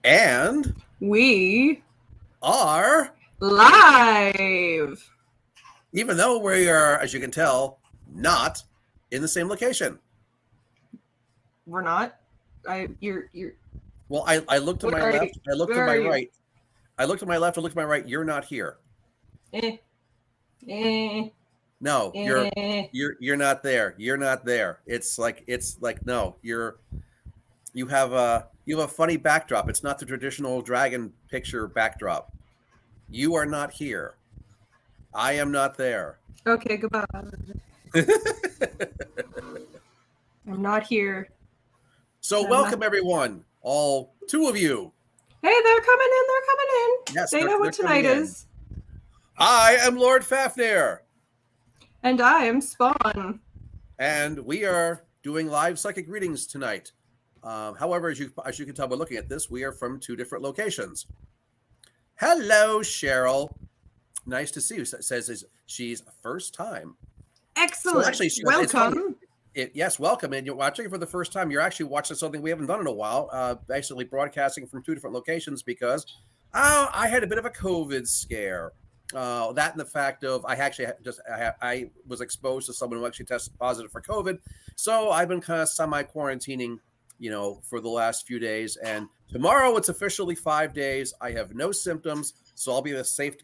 And We are, live. even though we are, as you can tell, not in the same location. We're not. You're. Well, I looked to Where my are left. you? I looked to Where my are you? right. I looked to my left. I looked to my right. You're not here. Eh. Eh. No, Eh. you're not there. You're not there. It's like no. You have a funny backdrop. It's not the traditional dragon picture backdrop. You are not here. I am not there. Okay. Goodbye. I'm not here. So welcome everyone, all two of you. Hey, they're coming in. They're coming in. Yes, they know what tonight is. I am Lord Fafnir. And I am Spawn. And we are doing live psychic readings tonight. However, as you can tell by looking at this, we are from two different locations. Hello, Cheryl. Nice to see you. Says she's first time. Excellent. So actually, welcome. Yes, welcome. And you're watching for the first time. You're actually watching something we haven't done in a while, basically broadcasting from two different locations because I had a bit of a COVID scare. That and the fact of I was exposed to someone who actually tested positive for COVID. So I've been kind of semi-quarantining, for the last few days. And tomorrow it's officially 5 days. I have no symptoms. So I'll be safe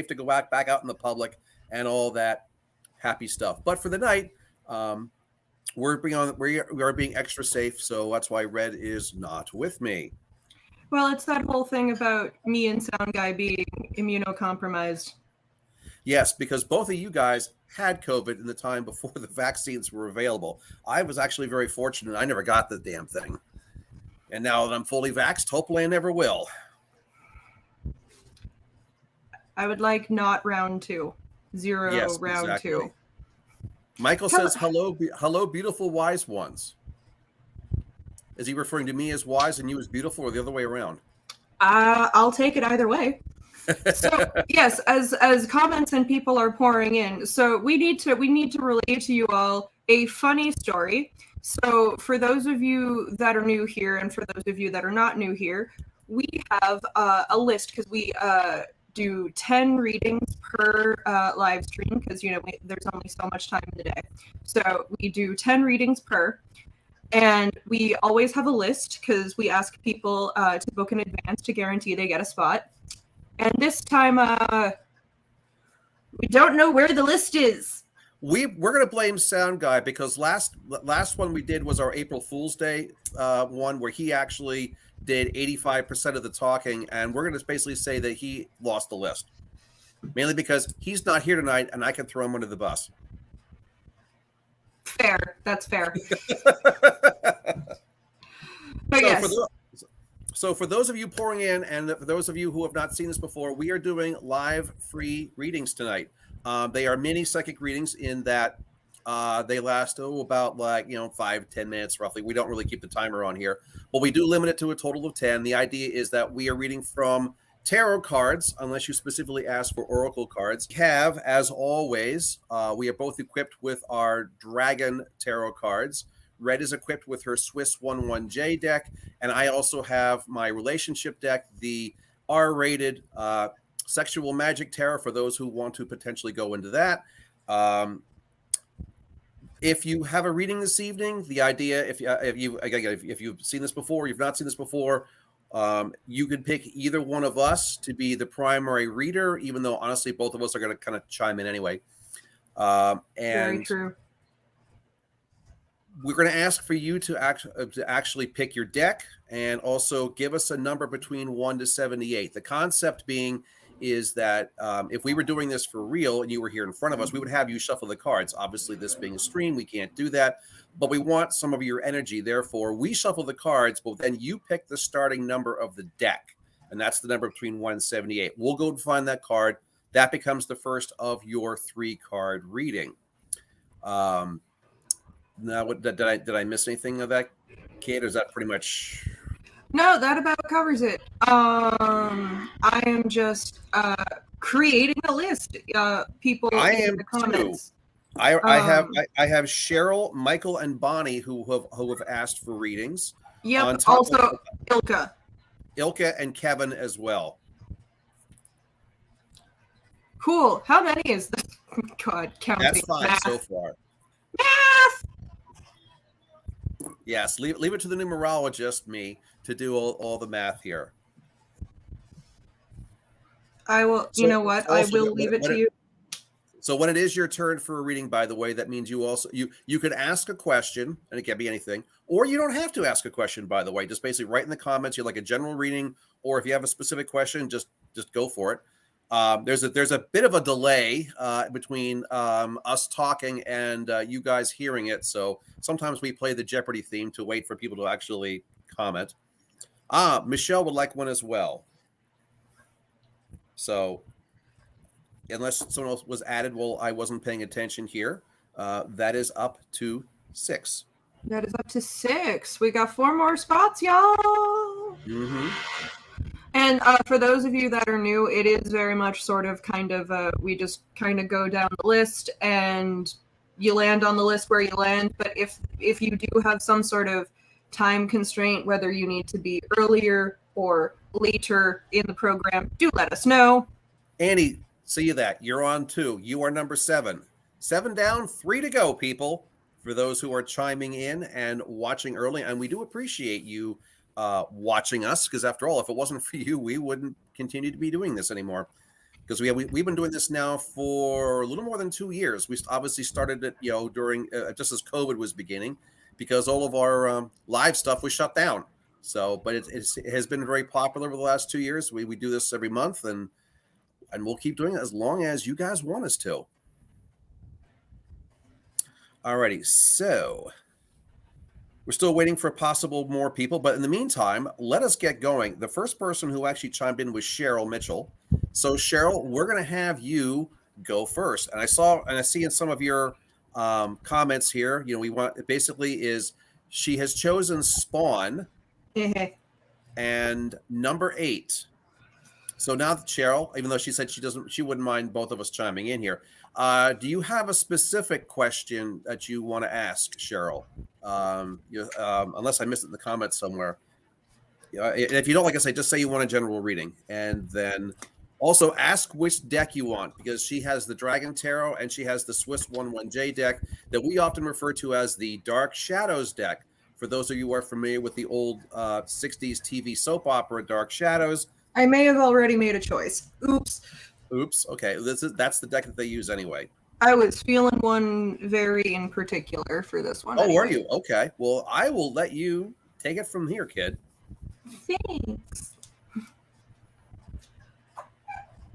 to go back out in the public and all that happy stuff. But for the night, we are being extra safe, so that's why Red is not with me. Well, it's that whole thing about me and Sound Guy being immunocompromised. Yes, because both of you guys had COVID in the time before the vaccines were available. I was actually very fortunate. I never got the damn thing. And now that I'm fully vaxxed, hopefully I never will. I would like not round two. Zero, yes, round exactly. Two. Michael says, hello, beautiful wise ones. Is he referring to me as wise and you as beautiful, or the other way around? I'll take it either way. So yes, as comments and people are pouring in, so we need to relate to you all a funny story. So for those of you that are new here, and for those of you that are not new here, we have a list because we do 10 readings per live stream because there's only so much time in the day. So we do 10 readings per, and we always have a list because we ask people to book in advance to guarantee they get a spot. And this time we don't know where the list is. We're going to blame Sound Guy because last one we did was our April Fool's Day one where he actually did 85% of the talking, and we're going to basically say that he lost the list, mainly because he's not here tonight, and I can throw him under the bus. Fair. That's fair. But yes. So for those of you pouring in, and for those of you who have not seen this before, we are doing live free readings tonight. They are mini psychic readings in that they last about 5-10 minutes roughly. We don't really keep the timer on here, but we do limit it to a total of 10. The idea is that we are reading from tarot cards, unless you specifically ask for oracle cards. We have, as always, we are both equipped with our dragon tarot cards. Red is equipped with her Swiss 11J deck, and I also have my relationship deck, the R-rated sexual magic tarot for those who want to potentially go into that. If you have a reading this evening, the idea, if you've seen this before, you've not seen this before, you could pick either one of us to be the primary reader, even though honestly both of us are going to kind of chime in anyway. And very true. We're going to ask for you to actually pick your deck and also give us a number between 1 to 78. The concept being is that if we were doing this for real and you were here in front of us, we would have you shuffle the cards. Obviously, this being a stream, we can't do that, but we want some of your energy. Therefore, we shuffle the cards, but then you pick the starting number of the deck, and that's the number between 1 and 78. We'll go and find that card. That becomes the first of your 3-card reading. Now, did I miss anything of that, Kate? Or is that pretty much? No, that about covers it. I am just creating a list. People in the comments. Too. I have Cheryl, Michael, and Bonnie who have asked for readings. Yep. Also, Ilka. Ilka and Kevin as well. Cool. How many is this? God, counting. That's 5 Math. so far. Math! Yes, leave it to the numerologist, me, to do all the math here. I will, you know what? I will leave it to you. So when it is your turn for a reading, by the way, that means you also you could ask a question, and it can be anything, or you don't have to ask a question, by the way. Just basically write in the comments you like a general reading, or if you have a specific question, just go for it. There's a bit of a delay between us talking and you guys hearing it, so sometimes we play the Jeopardy theme to wait for people to actually comment. Michelle would like one as well. So unless someone else was added while I wasn't paying attention here, that is up to 6. That is up to 6. We got 4 more spots, y'all. Mm-hmm. And for those of you that are new, it is very much sort of kind of, we just kind of go down the list and you land on the list where you land. But if you do have some sort of time constraint, whether you need to be earlier or later in the program, do let us know. Annie, see that. You're on 2. You are number 7. 7 down, 3 to go, people. For those who are chiming in and watching early, and we do appreciate you watching us, because after all, if it wasn't for you, we wouldn't continue to be doing this anymore. Because we've been doing this now for a little more than 2 years. We obviously started it, during just as COVID was beginning, because all of our live stuff was shut down. So, but it has been very popular over the last 2 years. We do this every month, and we'll keep doing it as long as you guys want us to. Alrighty, so we're still waiting for possible more people, but in the meantime, let us get going. The first person who actually chimed in was Cheryl Mitchell. So Cheryl, we're going to have you go first. And I see in some of your comments here, she has chosen Spawn and number 8. So now, Cheryl, even though she said she wouldn't mind both of us chiming in here. Do you have a specific question that you want to ask, Cheryl? Unless I missed it in the comments somewhere. If you don't, like I say, just say you want a general reading, and then also ask which deck you want, because she has the Dragon Tarot and she has the Swiss 1/1J deck that we often refer to as the Dark Shadows deck. For those of you who are familiar with the old 60s TV soap opera Dark Shadows, I may have already made a choice. Oops. Okay, that's the deck that they use anyway. I was feeling one very in particular for this one. Oh, anyway. Were you? Okay. Well, I will let you take it from here, kid. Thanks.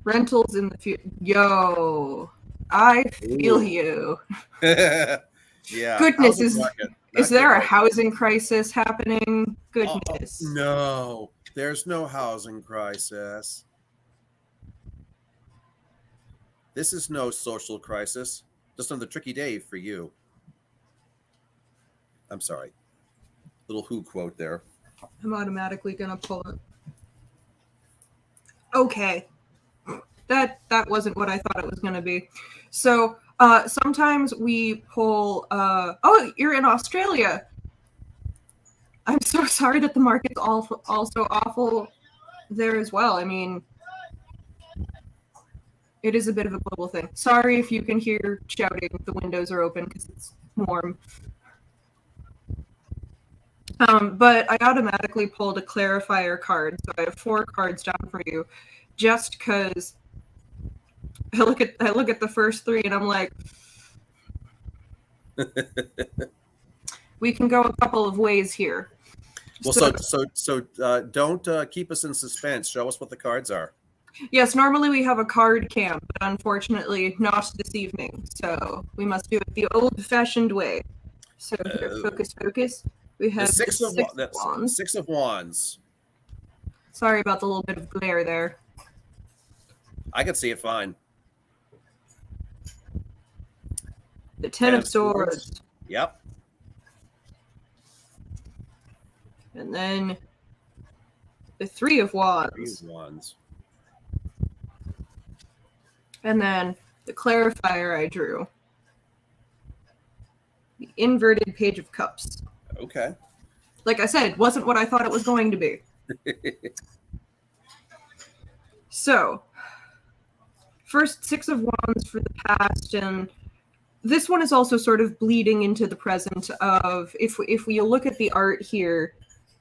Rentals in the future. Yo, I feel you. Yeah. Goodness, is there a housing crisis happening? Goodness. No, there's no housing crisis. This is no social crisis. Just another tricky day for you. I'm sorry. Little Who quote there. I'm automatically going to pull it. Okay. That wasn't what I thought it was going to be. So sometimes we pull... oh, you're in Australia. I'm so sorry that the market's also awful there as well. I mean... It is a bit of a global thing. Sorry if you can hear shouting. The windows are open because it's warm. But I automatically pulled a clarifier card. So I have 4 cards down for you just because I look at the first 3 and I'm like, we can go a couple of ways here. Well, so don't keep us in suspense. Show us what the cards are. Yes, normally we have a card cam, but unfortunately not this evening. So we must do it the old-fashioned way. So here, focus. We have the six of Wands. 6 of Wands. Sorry about the little bit of glare there. I can see it fine. The 10 of Swords. Yep. And then the 3 of Wands. 3 of Wands. And then the clarifier I drew. The inverted Page of Cups. Okay. Like I said, wasn't what I thought it was going to be. So, first Six of Wands for the past, and this one is also sort of bleeding into the present of, if we look at the art here,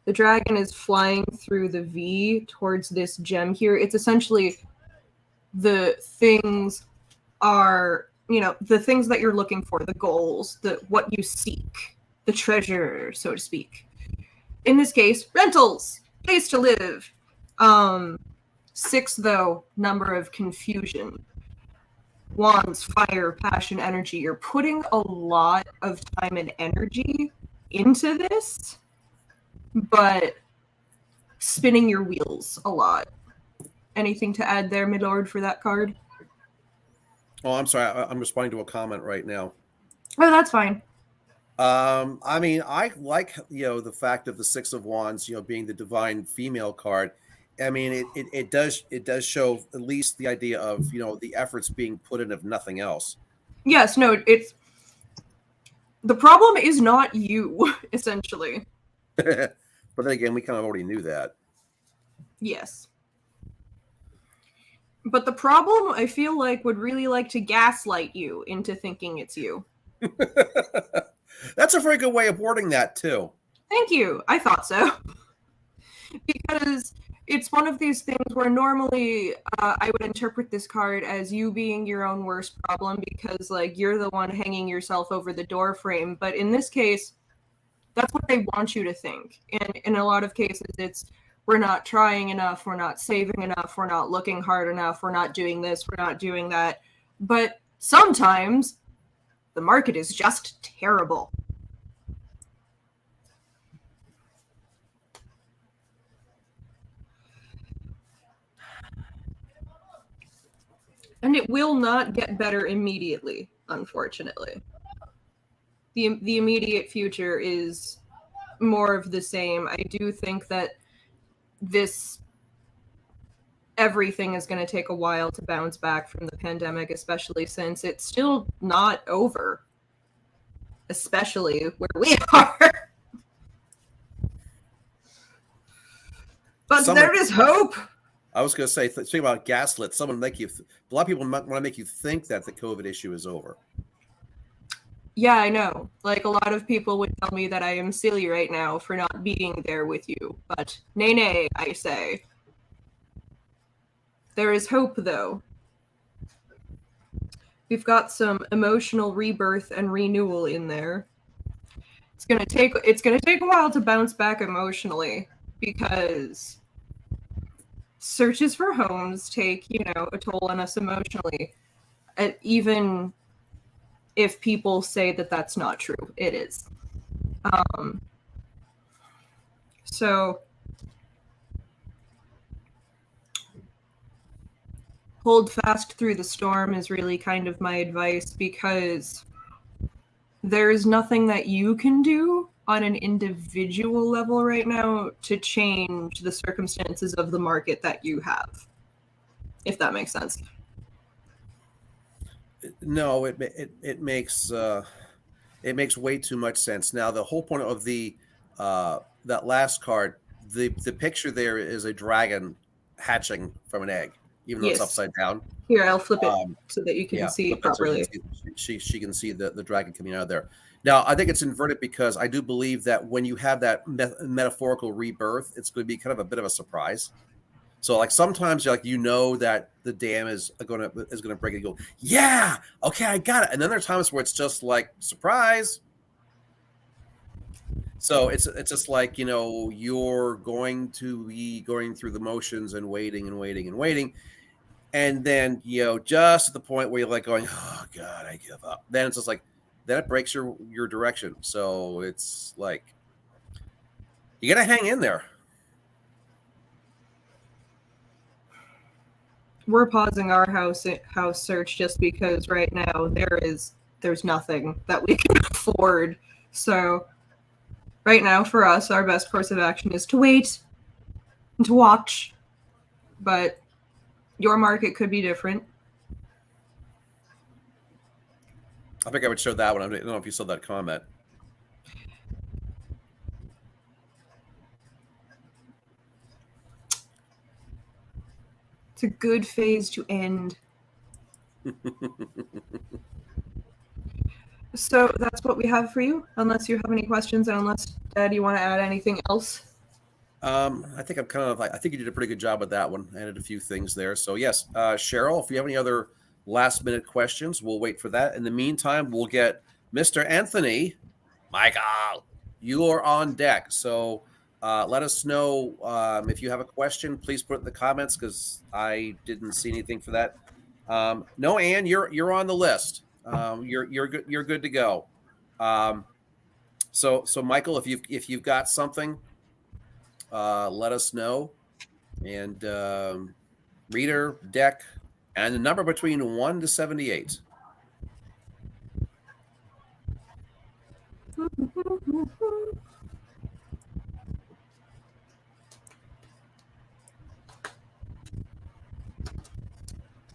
the dragon is flying through the V towards this gem here. It's essentially the things are, the things that you're looking for, the goals, what you seek, the treasure, so to speak. In this case, rentals, place to live. 6, though, number of confusion. Wands, fire, passion, energy. You're putting a lot of time and energy into this, but spinning your wheels a lot. Anything to add there, Milord, for that card? Oh, I'm sorry. I'm responding to a comment right now. Oh, that's fine. I mean, I like, the fact of the Six of Wands, being the divine female card. I mean, it does show at least the idea of, the efforts being put in, if nothing else. Yes, no, it's the problem is not you, essentially. But then again, we kind of already knew that. Yes. But the problem, I feel like, would really like to gaslight you into thinking it's you. That's a very good way of wording that, too. Thank you. I thought so. Because it's one of these things where normally I would interpret this card as you being your own worst problem because, like, you're the one hanging yourself over the door frame. But in this case, that's what they want you to think. And in a lot of cases, it's, we're not trying enough, we're not saving enough, we're not looking hard enough, we're not doing this, we're not doing that. But sometimes the market is just terrible. And it will not get better immediately, unfortunately. The immediate future is more of the same. I do think that everything is going to take a while to bounce back from the pandemic, especially since it's still not over, especially where we are. But there is hope. I was going to say, think about gaslit. A lot of people want to make you think that the COVID issue is over. Yeah, I know. Like, a lot of people would tell me that I am silly right now for not being there with you. But nay, I say. There is hope, though. We've got some emotional rebirth and renewal in there. It's gonna take a while to bounce back emotionally because searches for homes take, a toll on us emotionally. Even if people say that that's not true, it is. So hold fast through the storm is really kind of my advice because there is nothing that you can do on an individual level right now to change the circumstances of the market that you have, if that makes sense. No, it makes way too much sense. Now, the whole point of the that last card, the picture there is a dragon hatching from an egg, even though it's upside down. Here, I'll flip it so that you can see properly. She can see the dragon coming out of there. Now, I think it's inverted because I do believe that when you have that metaphorical rebirth, it's going to be kind of a bit of a surprise. So, like, sometimes that the dam is going to break, and you go, yeah, okay, I got it. And then there are times where it's just like, surprise. So it's just like, you're going to be going through the motions and waiting and waiting and waiting. And then, just at the point where you're like going, oh God, I give up. Then it's just like, then it breaks your direction. So it's like, you got to hang in there. We're pausing our house search just because right now there's nothing that we can afford. So right now for us, our best course of action is to wait and to watch. But your market could be different. I think I would show that one. I don't know if you saw that comment. It's a good phase to end. So that's what we have for you, unless you have any questions, and unless, Dad, you want to add anything else? I think I think you did a pretty good job with that one. I added a few things there. So yes, Cheryl, if you have any other last minute questions, we'll wait for that. In the meantime, we'll get Mr. Anthony. Michael, you are on deck. So let us know if you have a question. Please put it in the comments because I didn't see anything for that. No, Ann, you're on the list. You're good. You're good to go. So Michael, if you've got something, let us know. And reader, deck, and the number between 1 to 78.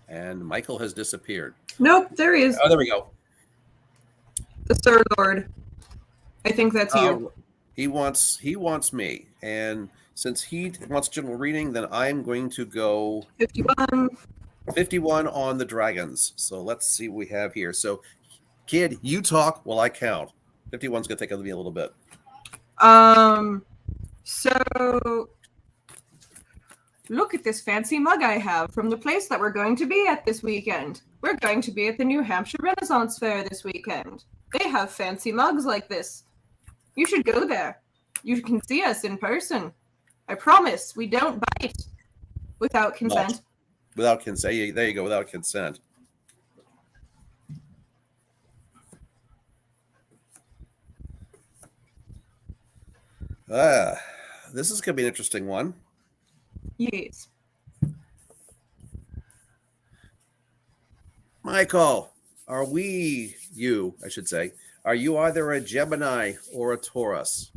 And Michael has disappeared. Nope, there he is. Oh, there we go. The Sir Lord. I think that's you. He wants me. And since he wants general reading, then I'm going to go 51. 51 on the dragons. So let's see what we have here. So, kid, you talk while I count. 51's going to take me a little bit. So look at this fancy mug I have from the place that we're going to be at this weekend. We're going to be at the New Hampshire Renaissance Fair this weekend. They have fancy mugs like this. You should go there. You can see us in person. I promise we don't bite without consent. No. Without consent. There you go, without consent. This is going to be an interesting one. Yes. Michael, are you either a Gemini or a Taurus?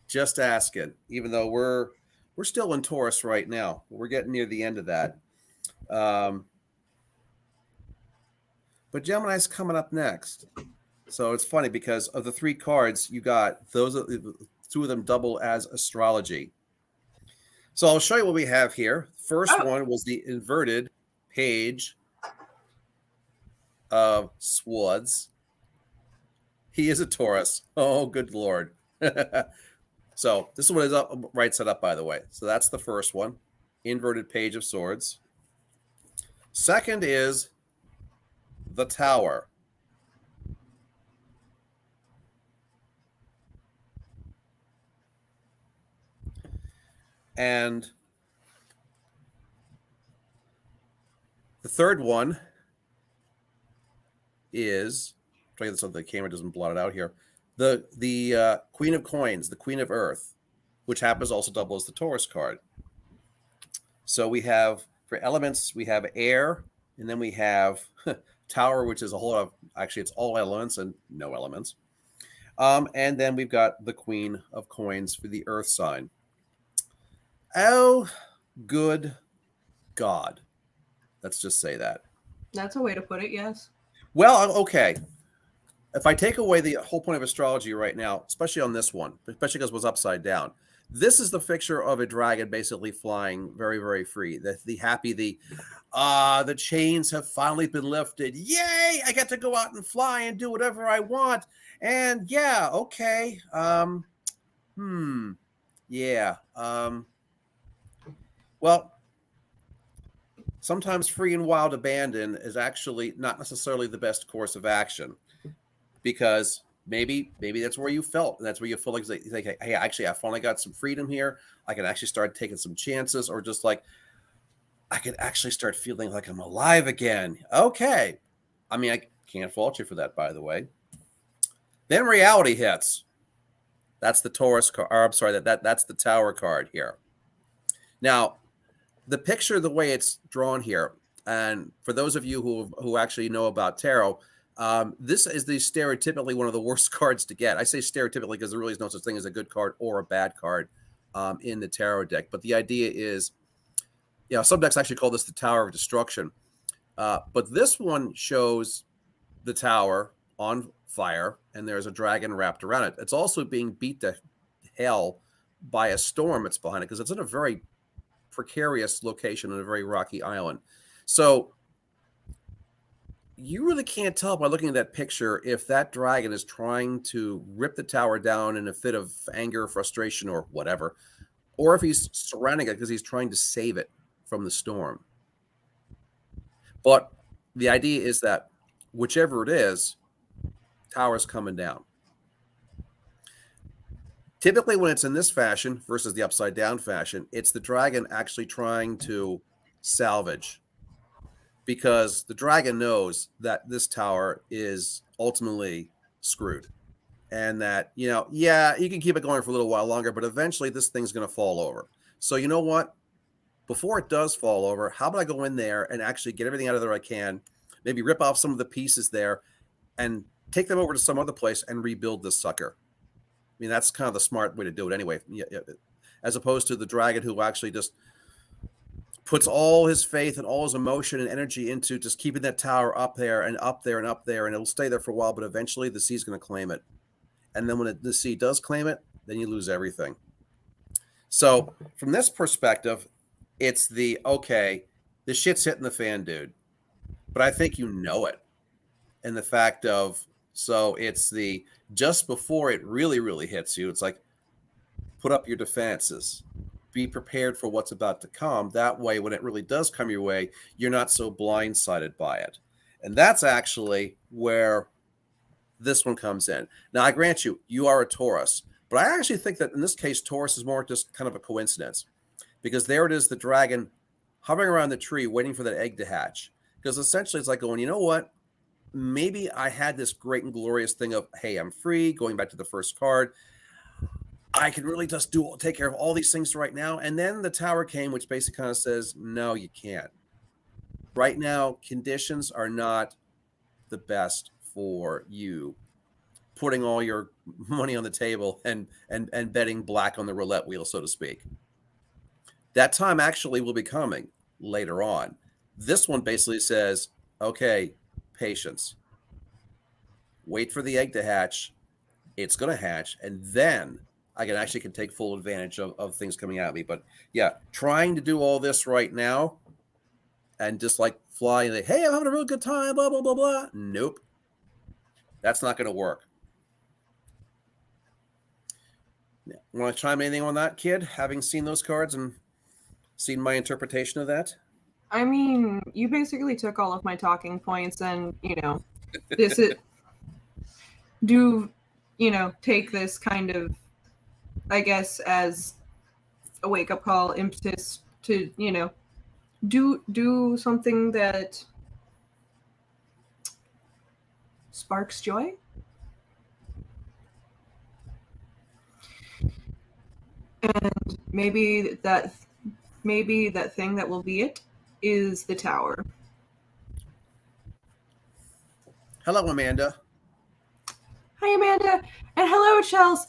Just asking, even though we're still in Taurus right now. We're getting near the end of that. But Gemini's coming up next. So it's funny because of the 3 cards, you got those 2 of them double as astrology. So I'll show you what we have here. First one was the inverted page of swords. He is a Taurus. Oh, good Lord. So this is what is up right set up, by the way. So that's the first one, inverted page of swords. Second is the Tower. And the third one is, try to get this so the camera doesn't blot it out here. The Queen of Coins, the Queen of Earth, which happens also double as the Taurus card. So we have, for elements, we have air, and then we have Tower, which is a whole lot of, actually it's all elements and no elements. And then we've got the Queen of Coins for the Earth sign. Oh, good God. Let's just say that. That's a way to put it, yes. Well, okay. If I take away the whole point of astrology right now, especially on this one, especially because it was upside down, this is the picture of a dragon basically flying very, very free. The chains have finally been lifted. Yay! I get to go out and fly and do whatever I want. And yeah, okay. Yeah. Well, sometimes free and wild abandon is actually not necessarily the best course of action, because maybe that's where you felt, and that's where you feel like, hey, actually, I finally got some freedom here. I can actually start taking some chances, or just like I can actually start feeling like I'm alive again. Okay, I mean, I can't fault you for that, by the way. Then reality hits. That's the Taurus card. Or I'm sorry, that's the Tower card here. Now, the picture, the way it's drawn here, and for those of you who actually know about tarot, this is stereotypically one of the worst cards to get. I say stereotypically because there really is no such thing as a good card or a bad card in the tarot deck. But the idea is, some decks actually call this the Tower of Destruction. But this one shows the tower on fire, and there's a dragon wrapped around it. It's also being beat to hell by a storm that's behind it, because it's in a very precarious location on a very rocky island. So you really can't tell by looking at that picture if that dragon is trying to rip the tower down in a fit of anger, frustration, or whatever, or if he's surrounding it because he's trying to save it from the storm. But the idea is that whichever it is, tower's coming down. Typically, when it's in this fashion versus the upside down fashion, it's the dragon actually trying to salvage, because the dragon knows that this tower is ultimately screwed, and that, yeah, you can keep it going for a little while longer, but eventually this thing's going to fall over. So you know what? Before it does fall over, how about I go in there and actually get everything out of there I can, maybe rip off some of the pieces there and take them over to some other place and rebuild this sucker. I mean, that's kind of the smart way to do it anyway, as opposed to the dragon who actually just puts all his faith and all his emotion and energy into just keeping that tower up there and up there and up there, and it'll stay there for a while, but eventually the sea's going to claim it. And then when the sea does claim it, then you lose everything. So from this perspective, it's okay, the shit's hitting the fan, dude. But I think you know it. And the fact of, so it's the just before it really, really hits you, it's like, put up your defenses. Be prepared for what's about to come. That way, when it really does come your way, you're not so blindsided by it. And that's actually where this one comes in. Now, I grant you, you are a Taurus. But I actually think that in this case, Taurus is more just kind of a coincidence. Because there it is, the dragon hovering around the tree, waiting for that egg to hatch. Because essentially it's like going, you know what? Maybe I had this great and glorious thing of, hey, I'm free, going back to the first card. I can really just take care of all these things right now. And then the tower came, which basically kind of says, no, you can't. Right now, conditions are not the best for you putting all your money on the table and betting black on the roulette wheel, so to speak. That time actually will be coming later on. This one basically says, okay, patience. Wait for the egg to hatch. It's going to hatch. And then I can take full advantage of things coming at me. But yeah, trying to do all this right now and just like fly and say, hey, I'm having a real good time, blah, blah, blah, blah. Nope. That's not going to work. Want to chime anything on that, kid? Having seen those cards and seen my interpretation of that? I mean, you basically took all of my talking points and, this is, take this kind of, I guess, as a wake-up call, impetus to, do something that sparks joy. And maybe that thing that will be it is the tower. Hello, Amanda. Hi, Amanda. And hello, Chels.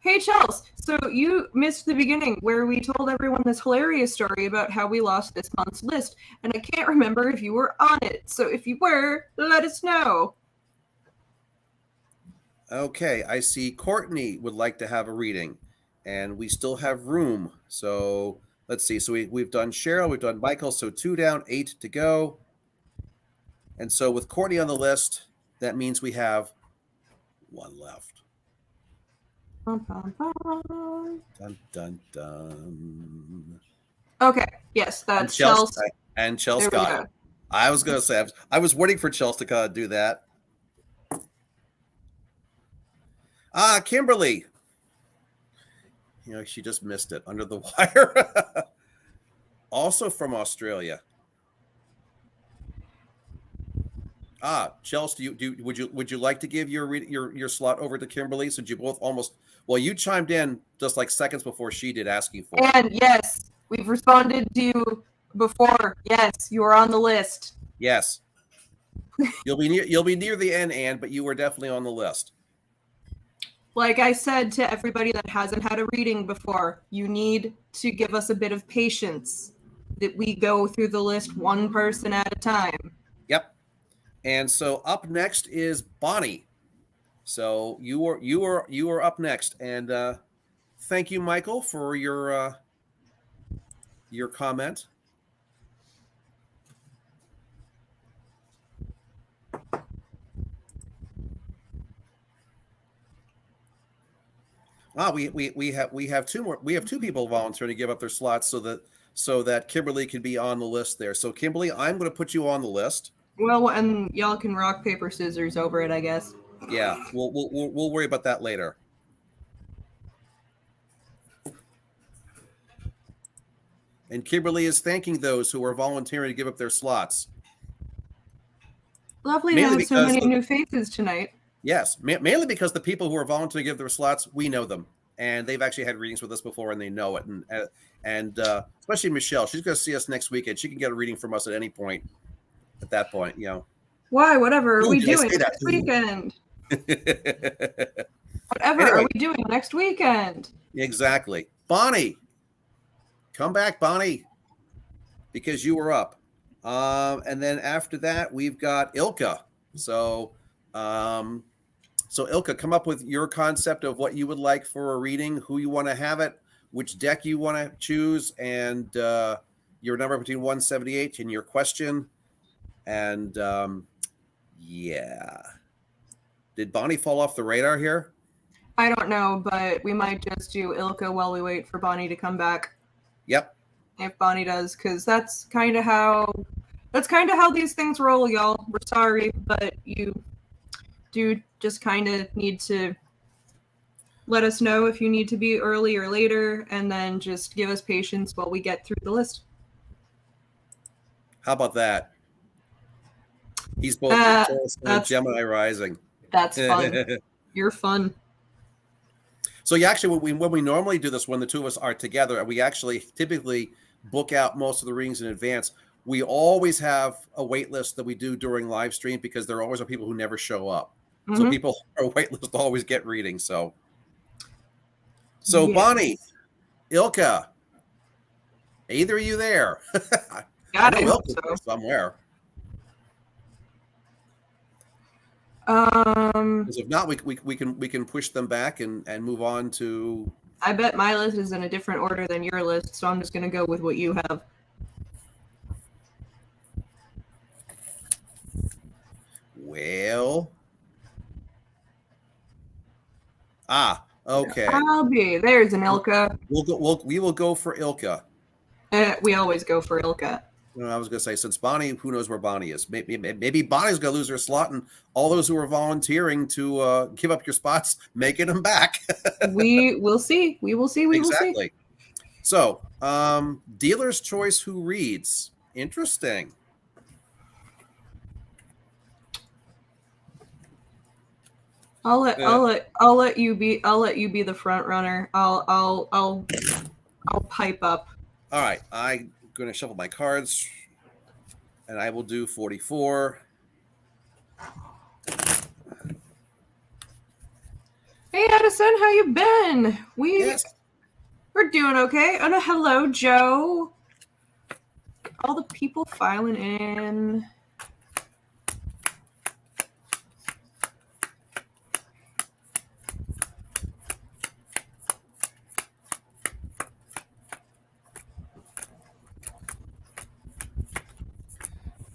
Hey, Chels. So you missed the beginning where we told everyone this hilarious story about how we lost this month's list, and I can't remember if you were on it. So if you were, let us know. Okay, I see Courtney would like to have a reading, and we still have room. So let's see. So we've done Cheryl, we've done Michael. So 2 down, 8 to go. And so with Courtney on the list, that means we have 1 left. Dun, dun, dun. Okay, yes, that's Chelsea. And Chelsea got it. I was going to say, I was waiting for Chelsea to do that. Kimberly. She just missed it under the wire. Also from Australia. Chelsea, would you like to give your slot over to Kimberly? Since you both you chimed in just like seconds before she did, asking for it. And yes, we've responded to you before. Yes, you are on the list. Yes. You'll be near the end, Anne, but you were definitely on the list. Like I said to everybody that hasn't had a reading before, you need to give us a bit of patience that we go through the list one person at a time. Yep. And so up next is Bonnie. So you are up next, and thank you, Michael, for your your comment. We have two more. We have two people volunteering to give up their slots so that Kimberly can be on the list there. So Kimberly, I'm going to put you on the list. Well, and y'all can rock paper scissors over it, I guess. Yeah, we'll worry about that later. And Kimberly is thanking those who are volunteering to give up their slots. Lovely to have so many new faces tonight. Yes, mainly because the people who are volunteering to give their slots, we know them, and they've actually had readings with us before, and they know it. And especially Michelle, she's going to see us next weekend. She can get a reading from us at any point. At that point, you know. Why? Whatever are we doing next weekend? Whatever are we doing next weekend? Exactly, Bonnie. Come back, Bonnie, because you were up. And then after that, we've got Ilka. So Ilka, come up with your concept of what you would like for a reading, who you want to have it, which deck you want to choose, and your number between 178 and your question. And yeah. Did Bonnie fall off the radar here? I don't know, but we might just do Ilka while we wait for Bonnie to come back. Yep. If Bonnie does, because that's kind of how these things roll, y'all. We're sorry, but you do just kind of need to let us know if you need to be early or later, and then just give us patience while we get through the list. How about that? He's both Taurus and Gemini rising. That's fun. You're fun. So you actually, when we normally do this, when the two of us are together, we actually typically book out most of the readings in advance. We always have a wait list that we do during live stream because there always are people who never show up. Mm-hmm. So people on our wait list always get readings. So yes. Bonnie, Ilka, either of you there? I know Ilka's there somewhere. Because if not, we can push them back and move on to. I bet my list is in a different order than your list, so I'm just going to go with what you have. Well. Okay. There's an Ilka. We will go for Ilka. We always go for Ilka. I was going to say, since Bonnie, who knows where Bonnie is? Maybe Bonnie's going to lose her slot, and all those who are volunteering to give up your spots, making them back. We will see. We will see. We will see. Exactly. So, dealer's choice. Who reads? Interesting. I'll let you be the front runner. I'll pipe up. All right. I'm going to shuffle my cards, and I will do 44. Hey Edison, how you been? We're doing okay. Oh no, hello Joe. All the people filing in.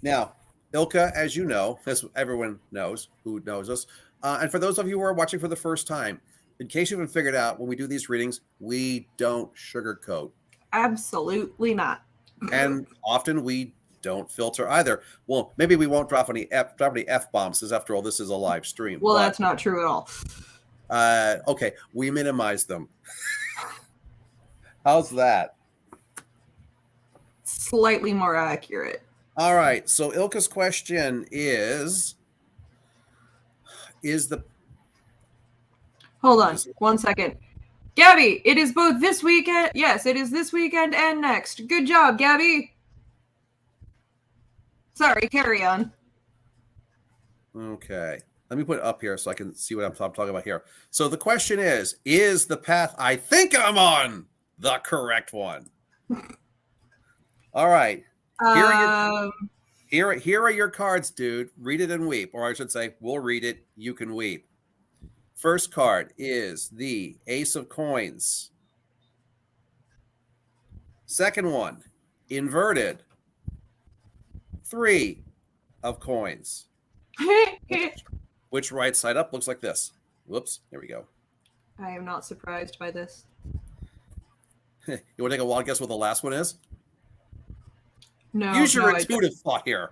Now, Ilka, as you know, as everyone knows who knows us, and for those of you who are watching for the first time, in case you haven't figured out, when we do these readings, we don't sugarcoat. Absolutely not. And often we don't filter either. Well, maybe we won't drop any F-bombs, because after all, this is a live stream. Well, that's not true at all. Okay, we minimize them. How's that? Slightly more accurate. All right, so Ilka's question is the... Hold on 1 second. Gabby, it is both this weekend. Yes, it is this weekend and next. Good job, Gabby. Sorry, carry on. Okay. Let me put it up here so I can see what I'm talking about here. So the question is the path I think I'm on the correct one? All right. Here are your cards, dude. Read it and weep. Or I should say, we'll read it. You can weep. First card is the Ace of Coins. Second one, inverted. 3 of coins. Which right side up looks like this? Whoops, here we go. I am not surprised by this. You want to take a wild guess what the last one is? No. Use your intuitive thought here.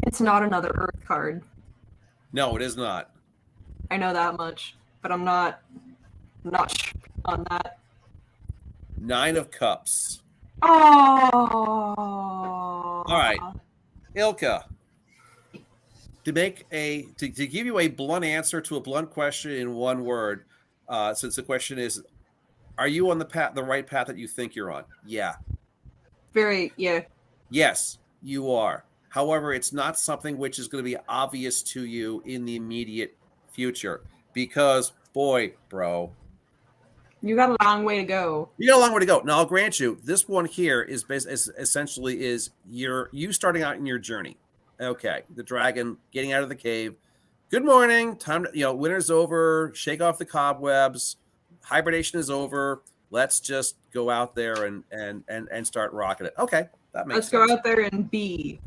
It's not another Earth card. No, it is not. I know that much, but I'm not sure on that. 9 of cups. Oh. All right, Ilka. To give you a blunt answer to a blunt question in one word, since the question is, are you on the right path that you think you're on? Yeah. Yeah. Yes, you are. However, it's not something which is going to be obvious to you in the immediate future because, boy, bro, you got a long way to go. You got a long way to go. Now, I'll grant you, this one here is essentially you starting out in your journey. Okay, the dragon getting out of the cave. Good morning. Time to, winter's over. Shake off the cobwebs. Hibernation is over. Let's just go out there and start rocking it. Okay, that makes sense. Let's go out there and be.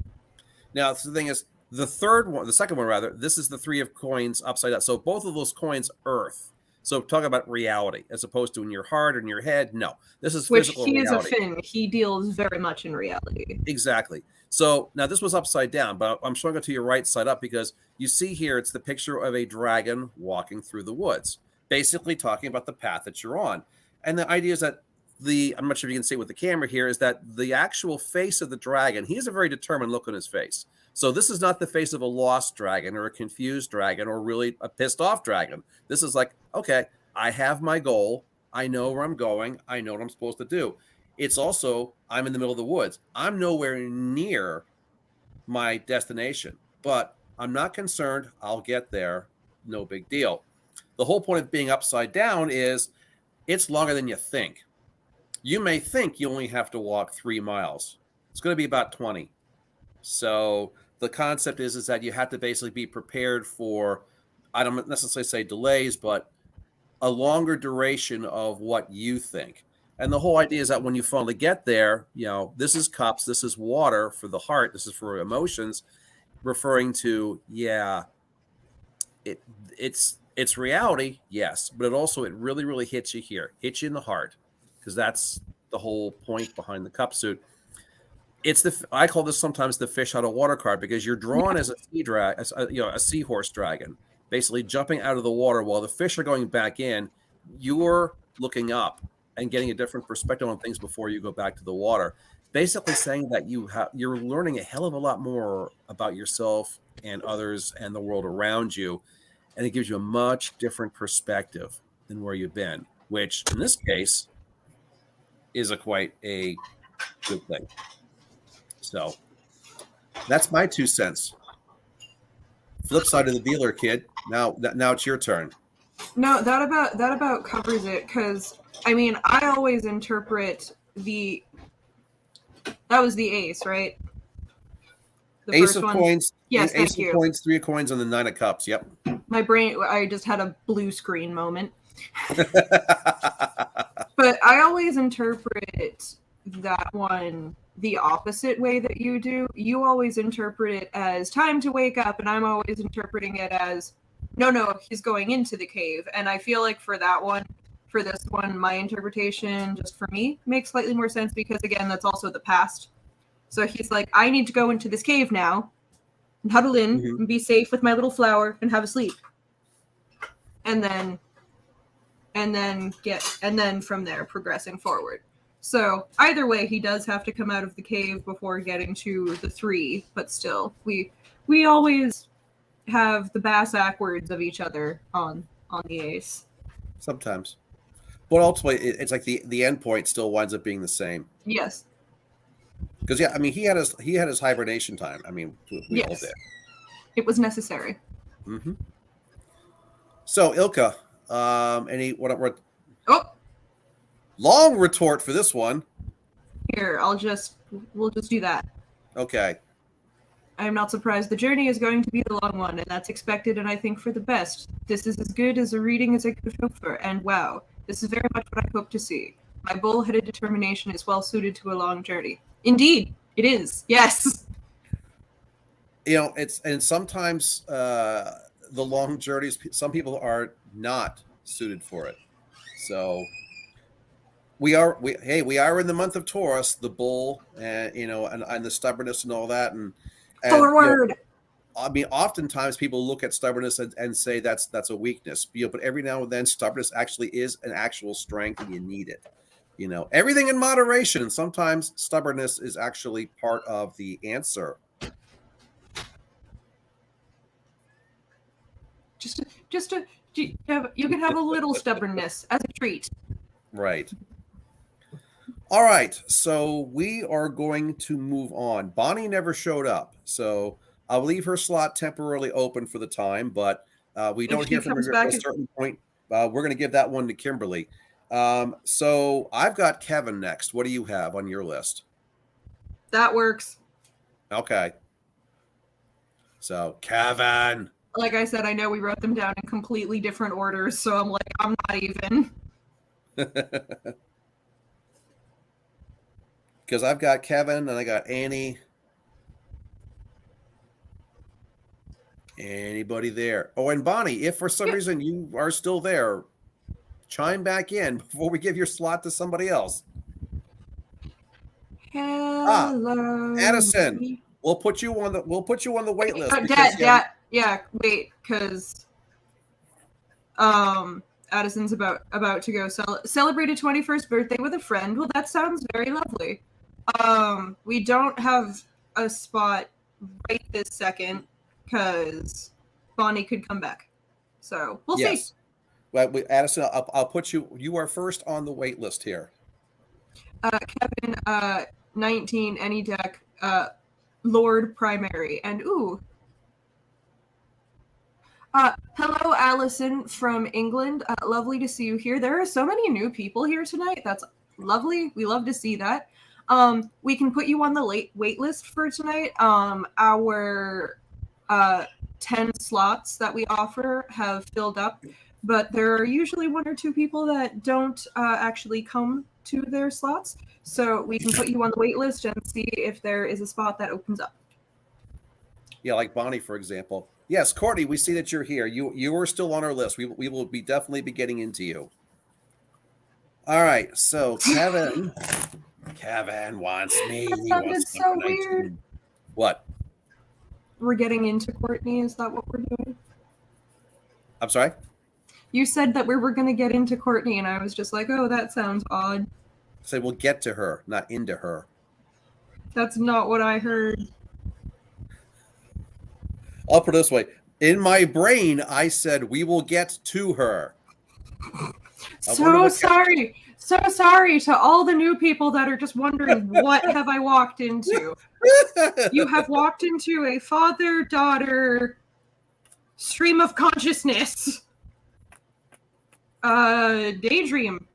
Now, the thing is, the second one rather, this is the 3 of coins upside down. So both of those coins, earth. So talk about reality as opposed to in your heart or in your head. No, this is physical reality. Which he is a Finn. He deals very much in reality. Exactly. So now this was upside down, but I'm showing it to your right side up because you see here it's the picture of a dragon walking through the woods, basically talking about the path that you're on. And the idea is that I'm not sure if you can see it with the camera here, is that the actual face of the dragon, he has a very determined look on his face. So this is not the face of a lost dragon or a confused dragon or really a pissed off dragon. This is like, okay, I have my goal. I know where I'm going. I know what I'm supposed to do. It's also, I'm in the middle of the woods. I'm nowhere near my destination, but I'm not concerned. I'll get there. No big deal. The whole point of being upside down is it's longer than you think. You may think you only have to walk 3 miles. It's going to be about 20. So the concept is that you have to basically be prepared for, I don't necessarily say delays, but a longer duration of what you think. And the whole idea is that when you finally get there, this is cups, this is water for the heart, this is for emotions, referring to, it's reality, yes, but it really, really hits you here, hits you in the heart, because that's the whole point behind the cup suit. I call this sometimes the fish out of water card because you're drawn as a seahorse dragon, basically jumping out of the water while the fish are going back in. You're looking up and getting a different perspective on things before you go back to the water. Basically saying that you're learning a hell of a lot more about yourself and others and the world around you, and it gives you a much different perspective than where you've been, which in this case is quite a good thing. So that's my 2 cents. Flip side of the dealer, kid. Now it's your turn. No, that about covers it, because I always interpret that was the ace, right? The ace of coins. Yes, ace of coins, 3 of coins, and the 9 of cups. Yep. My brain, I just had a blue screen moment. But I always interpret that one the opposite way that you do. You always interpret it as time to wake up, and I'm always interpreting it as no, he's going into the cave. And I feel like for this one, my interpretation, just for me, makes slightly more sense because, again, that's also the past. So he's like, I need to go into this cave now and huddle in and be safe with my little flower and have a sleep. And then from there, progressing forward. So either way, he does have to come out of the cave before getting to the 3, but still, we always have the bass backwards of each other on the ace. Sometimes. But ultimately, it's like the end point still winds up being the same. Yes. Because he had his hibernation time. We all did. It was necessary. Mm-hmm. So Ilka, what? Oh. Long retort for this one. Here, we'll just do that. Okay. I am not surprised. The journey is going to be a long one, and that's expected, and I think for the best. This is as good as a reading as I could hope for, and wow, this is very much what I hope to see. My bull-headed determination is well suited to a long journey. Indeed, it is. Yes. And sometimes the long journeys, some people are not suited for it. So we are in the month of Taurus, the bull, and and the stubbornness and all that, and forward. I mean, oftentimes people look at stubbornness and say that's a weakness. But every now and then, stubbornness actually is an actual strength, and you need it. Everything in moderation. And sometimes stubbornness is actually part of the answer. You can have a little stubbornness as a treat. Right. All right. So we are going to move on. Bonnie never showed up, so I'll leave her slot temporarily open for the time. But we don't hear from her at a certain point. We're going to give that one to Kimberly. So I've got Kevin next. What do you have on your list? That works. Okay. So Kevin. Like I said, I know we wrote them down in completely different orders, so I'm like, I'm not even. Because I've got Kevin and I got Annie. Anybody there? Oh, and Bonnie, if for some reason you are still there, chime back in before we give your slot to somebody else. Hello. Addison, we'll put you on the wait list. Wait, because Addison's about to go celebrate a 21st birthday with a friend. Well, that sounds very lovely. We don't have a spot right this second because Bonnie could come back. So we'll see. Well, Addison, I'll put you. You are first on the wait list here. Kevin, 19, any deck, Lord Primary, and ooh. Hello, Allison from England. Lovely to see you here. There are so many new people here tonight. That's lovely. We love to see that. We can put you on the wait list for tonight. Our 10 slots that we offer have filled up, but there are usually 1 or 2 people that don't actually come to their slots. So we can put you on the wait list and see if there is a spot that opens up. Yeah, like Bonnie, for example. Yes, Courtney, we see that you're here. You are still on our list. We will definitely be getting into you. All right, so Kevin wants me. That sounded so weird. What? We're getting into Courtney. Is that what we're doing? I'm sorry? You said that we were going to get into Courtney, and I was just like, oh, that sounds odd. So we'll get to her, not into her. That's not what I heard. I'll put it this way. In my brain, I said, we will get to her. So sorry. So sorry to all the new people that are just wondering, what have I walked into? You have walked into a father-daughter stream of consciousness. Daydream,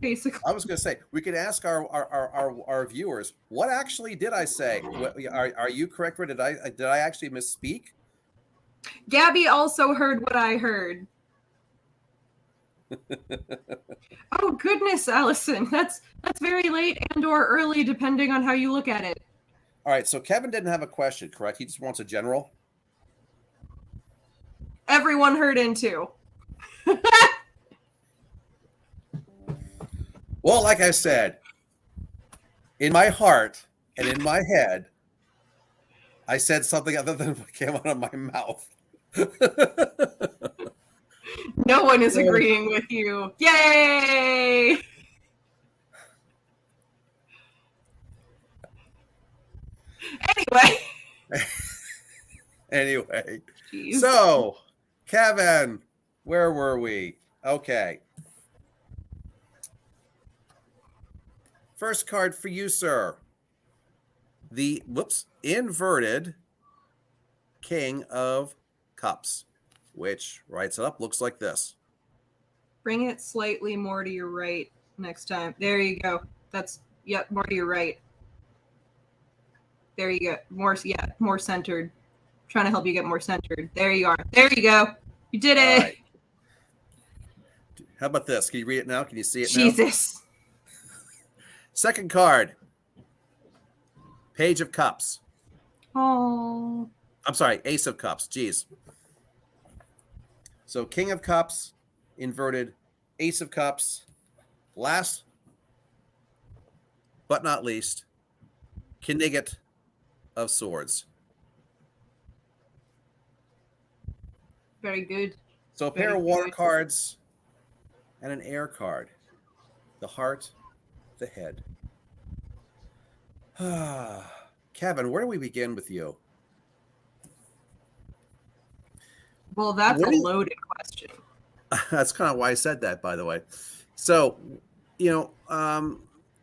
basically. I was going to say, we could ask our viewers, what actually did I say? Are you correct, or did I actually misspeak? Gabby also heard what I heard. Oh goodness, Allison, that's very late and or early, depending on how you look at it. All right, so Kevin didn't have a question, correct? He just wants a general. Everyone heard into. Well, like I said, in my heart and in my head, I said something other than what came out of my mouth. No one is agreeing with you. Yay! Anyway. Jeez. So, Kevin, where were we? Okay. First card for you, sir. The inverted King of Cups, which writes it up, looks like this. Bring it slightly more to your right next time. There you go. More to your right. There you go. More centered. Trying to help you get more centered. There you are. There you go. You did it. Right. How about this? Can you read it now? Can you see it now? Jesus. Second card. Page of Cups. Oh. I'm sorry, Ace of Cups. Jeez. So King of Cups, inverted, Ace of Cups. Last but not least, Knigget of Swords. Very good. So a pair of water cards and an air card. The heart, the head. Kevin, where do we begin with you? Well, that's a loaded question. That's kind of why I said that, by the way. So, yeah,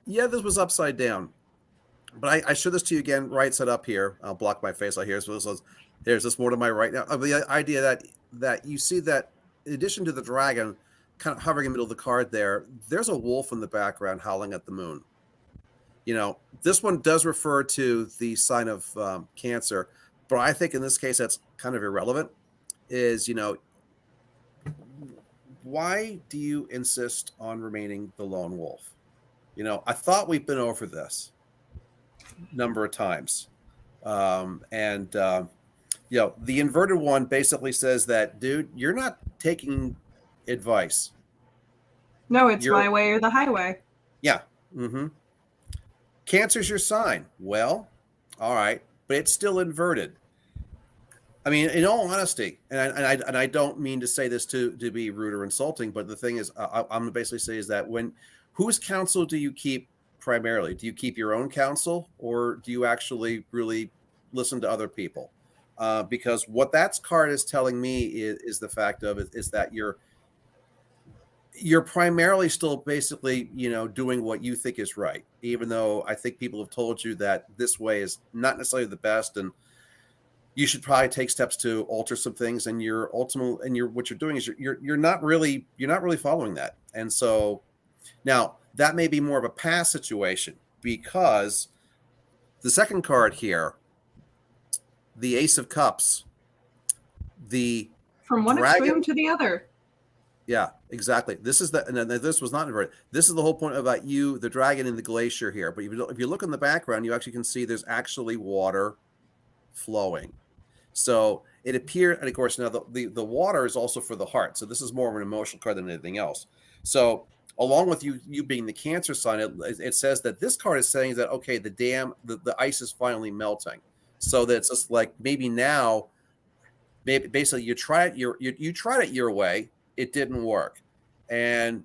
this was upside down. But I show this to you again, right side up here. I'll block my face out here. So there's this more to my right now. The idea that you see that in addition to the dragon kind of hovering in the middle of the card there's a wolf in the background howling at the moon. This one does refer to the sign of Cancer, but I think in this case that's kind of irrelevant. Why do you insist on remaining the lone wolf? I thought we've been over this number of times. The inverted one basically says that, dude, you're not taking advice. No, it's my way or the highway. Yeah. Mm-hmm. Cancer's your sign. Well, all right, but it's still inverted. I mean, in all honesty, and I don't mean to say this to be rude or insulting, but the thing is, I'm going to basically say is that whose counsel do you keep primarily? Do you keep your own counsel, or do you actually really listen to other people? Because what that card is telling me is the fact of it is that you're primarily still basically, doing what you think is right, even though I think people have told you that this way is not necessarily the best, and you should probably take steps to alter some things. And what you're doing is you're not really following that. And so now that may be more of a past situation, because the second card here, the Ace of Cups, from one extreme to the other. Yeah, exactly. This was not inverted. This is the whole point about the dragon in the glacier here. But if you look in the background, you actually can see there's actually water flowing. So it appears, and of course now the water is also for the heart. So this is more of an emotional card than anything else. So along with you being the Cancer sign, it says that this card is saying that, okay, the ice is finally melting. So that it's just like maybe basically you tried it your way. It didn't work. And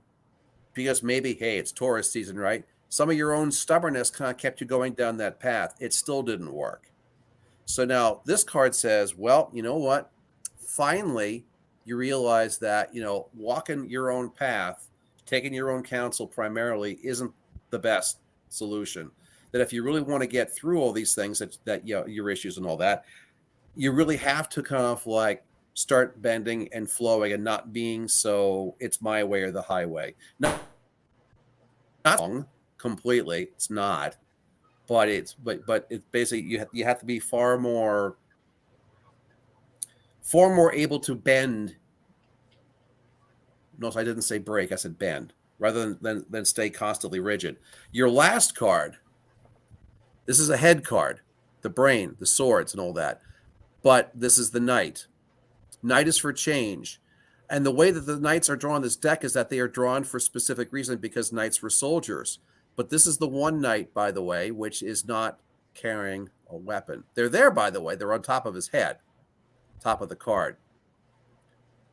because maybe, hey, it's Taurus season, right? Some of your own stubbornness kind of kept you going down that path. It still didn't work. So now this card says, well, you know what? Finally, you realize that, walking your own path, taking your own counsel primarily isn't the best solution. That if you really want to get through all these things that your issues and all that, you really have to kind of like start bending and flowing and not being so it's my way or the highway. Not wrong completely. It's not. But it's basically you have to be far more able to bend. Notice I didn't say break, I said bend, rather than stay constantly rigid. Your last card, this is a head card, the brain, the swords and all that. But this is the Knight. Knight is for change. And the way that the Knights are drawn in this deck is that they are drawn for a specific reason, because Knights were soldiers. But this is the one Knight, by the way, which is not carrying a weapon. They're there, by the way. They're on top of his head, top of the card.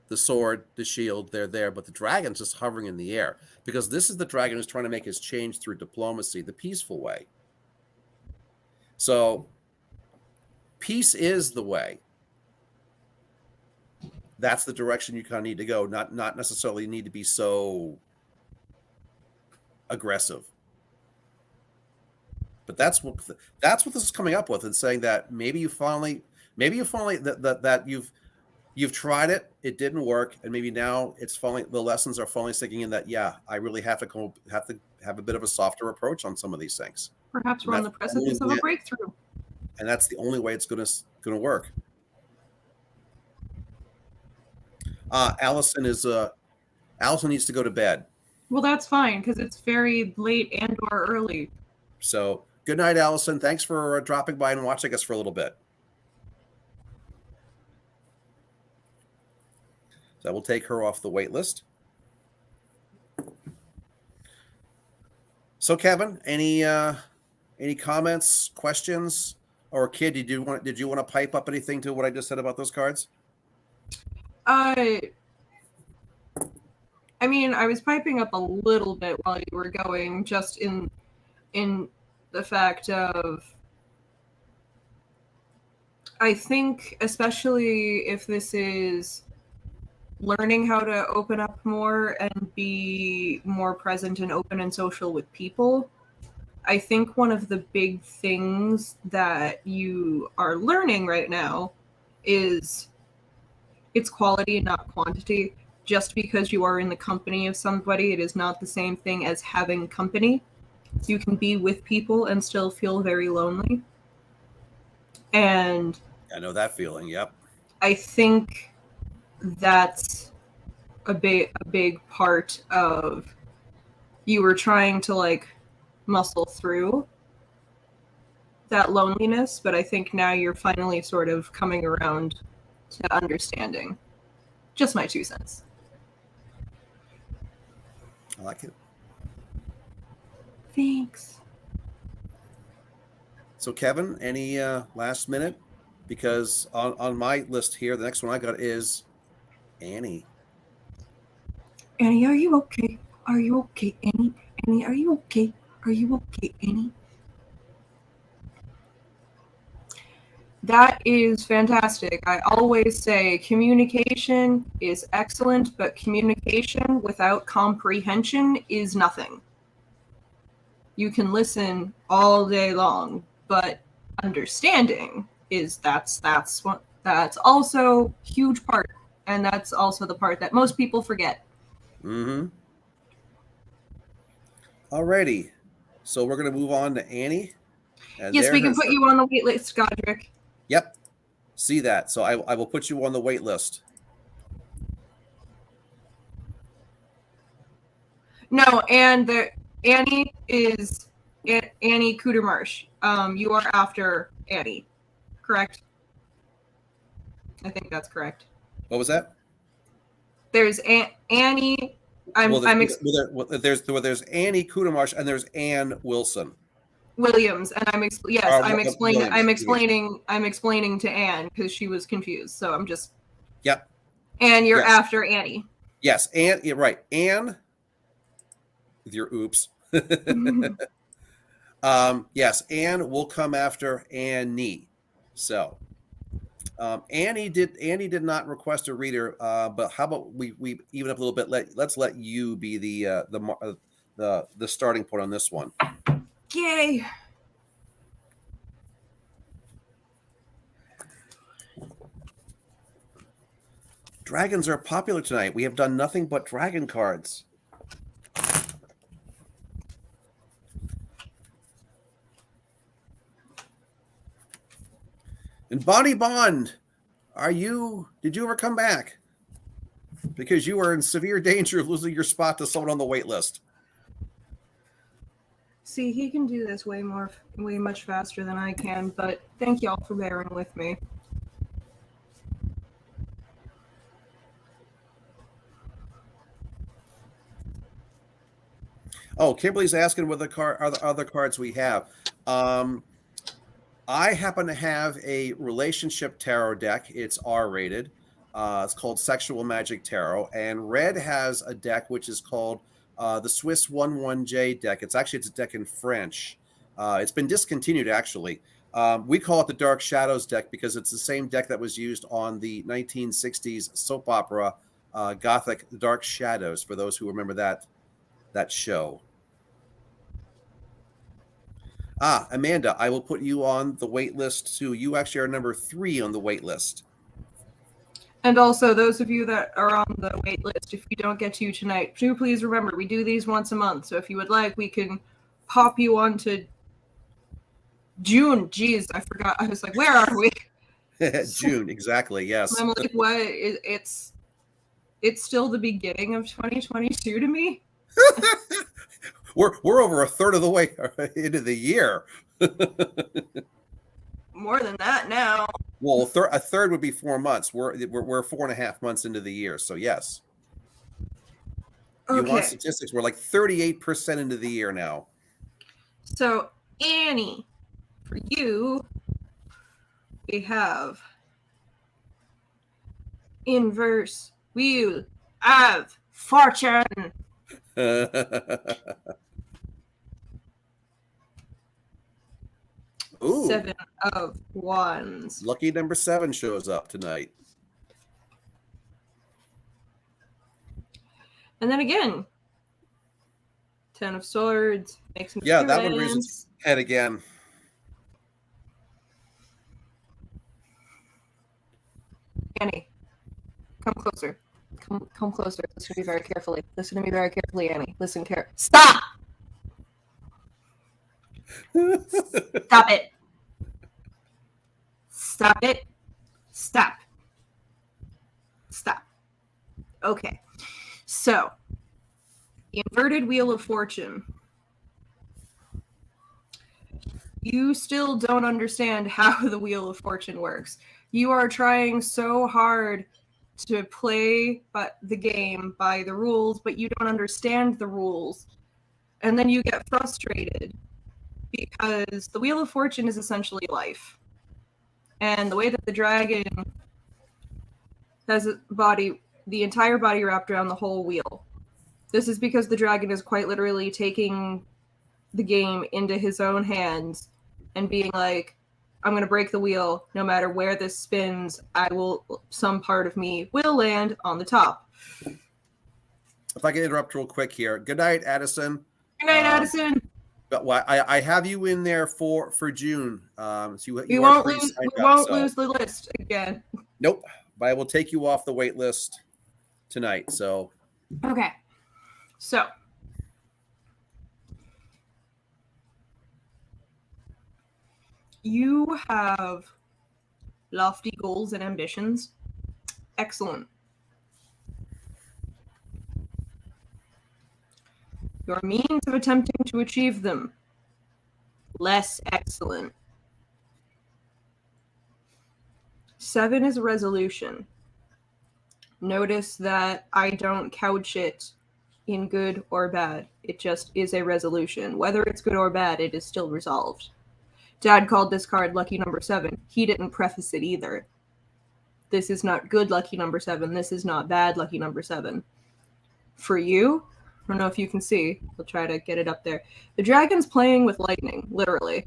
The sword, the shield, they're there. But the dragon's just hovering in the air, because this is the dragon who's trying to make his change through diplomacy, the peaceful way. So peace is the way. That's the direction you kind of need to go, not necessarily need to be so aggressive. But that's what this is coming up with, and saying that maybe you finally that you've tried it, it didn't work, and maybe now the lessons are finally sinking in that, yeah, I really have to have a bit of a softer approach on some of these things. Perhaps we're on the precipice of a breakthrough. and that's the only way it's going to work. Allison needs to go to bed. Well, that's fine because it's very late and or early. So good night, Allison. Thanks for dropping by and watching us for a little bit. So we'll take her off the wait list. So Kevin, any comments, questions, or Kid, did you want to pipe up anything to what I just said about those cards? I mean, I was piping up a little bit while you were going, just in the fact of, I think, especially if this is learning how to open up more and be more present and open and social with people, I think one of the big things that you are learning right now is it's quality and not quantity. Just because you are in the company of somebody, it is not the same thing as having company. You can be with people and still feel very lonely. And I know that feeling. Yep. I think that's a big part of you were trying to like muscle through that loneliness, but I think now you're finally sort of coming around to understanding. Just my 2 cents. I like it. Thanks. So Kevin, any last minute? Because on my list here, the next one I got is Annie. Annie, are you okay? Are you okay, Annie? Annie, are you okay? Are you okay, Annie? That is fantastic. I always say communication is excellent, but communication without comprehension is nothing. You can listen all day long, but understanding is that's also a huge part, and that's also the part that most people forget. Mm-hmm. Alrighty. So we're going to move on to Annie. And yes, we can put you on the wait list, Godric. Yep. See that. So I will put you on the wait list. No, and Annie is Annie Cootermarsh. You are after Annie, correct? I think that's correct. What was that? There's Annie. There's Annie Cootermarsh and there's Ann Wilson. Williams, and I'm explaining to Anne because she was confused. So I'm just. Yep. And you're after Annie. Yes, Anne. Yeah, right, Anne. With your oops. Yes, Anne will come after Annie. So, Annie did not request a reader, but how about we even up a little bit? Let's let you be the starting point on this one. Yay! Dragons are popular tonight. We have done nothing but dragon cards. And Bonnie Bond, did you ever come back? Because you are in severe danger of losing your spot to someone on the wait list. See, he can do this way much faster than I can, but thank y'all for bearing with me. Oh, Kimberly's asking what other cards we have. I happen to have a relationship tarot deck. It's R-rated. It's called Sexual Magic Tarot. And Red has a deck which is called the Swiss 11J deck. It's a deck in French. It's been discontinued, actually. We call it the Dark Shadows deck because it's the same deck that was used on the 1960s soap opera Gothic Dark Shadows, for those who remember that show. Amanda, I will put you on the wait list too. You actually are number 3 on the wait list. And also, those of you that are on the wait list, if we don't get to you tonight, do please remember, we do these once a month. So if you would like, we can pop you onto June. Jeez, I forgot. I was like, where are we? June, exactly. Yes. I'm like, what? It's still the beginning of 2022 to me. We're over a third of the way into the year. More than that now. Well, a third would be 4 months. We're 4.5 months into the year, so yes. Okay. You want statistics? We're like 38% into the year now. So Annie, for you, we have inverse wheel of fortune. Ooh. 7 of wands. Lucky number 7 shows up tonight. And then again, 10 of swords. Makes yeah, that one raises its head again. Annie, come closer. Come closer. Listen to me very carefully. Listen to me very carefully, Annie. Listen carefully. Stop! Stop it. Stop it. Stop. Stop. Okay. So, the inverted wheel of fortune. You still don't understand how the wheel of fortune works. You are trying so hard to play the game by the rules, but you don't understand the rules. And then you get frustrated because the wheel of fortune is essentially life. And the way that the dragon has a body, the entire body wrapped around the whole wheel. This is because the dragon is quite literally taking the game into his own hands and being like, I'm going to break the wheel. No matter where this spins, some part of me will land on the top. If I can interrupt real quick here. Good night, Addison. Good night, Addison. But I have you in there for June. So we won't lose the list again. Nope. But I will take you off the wait list tonight. So okay. So you have lofty goals and ambitions. Excellent. Your means of attempting to achieve them. Less excellent. 7 is a resolution. Notice that I don't couch it in good or bad. It just is a resolution. Whether it's good or bad, it is still resolved. Dad called this card lucky number 7. He didn't preface it either. This is not good lucky number 7. This is not bad lucky number 7. For you, I don't know if you can see. I'll try to get it up there. The dragon's playing with lightning, literally.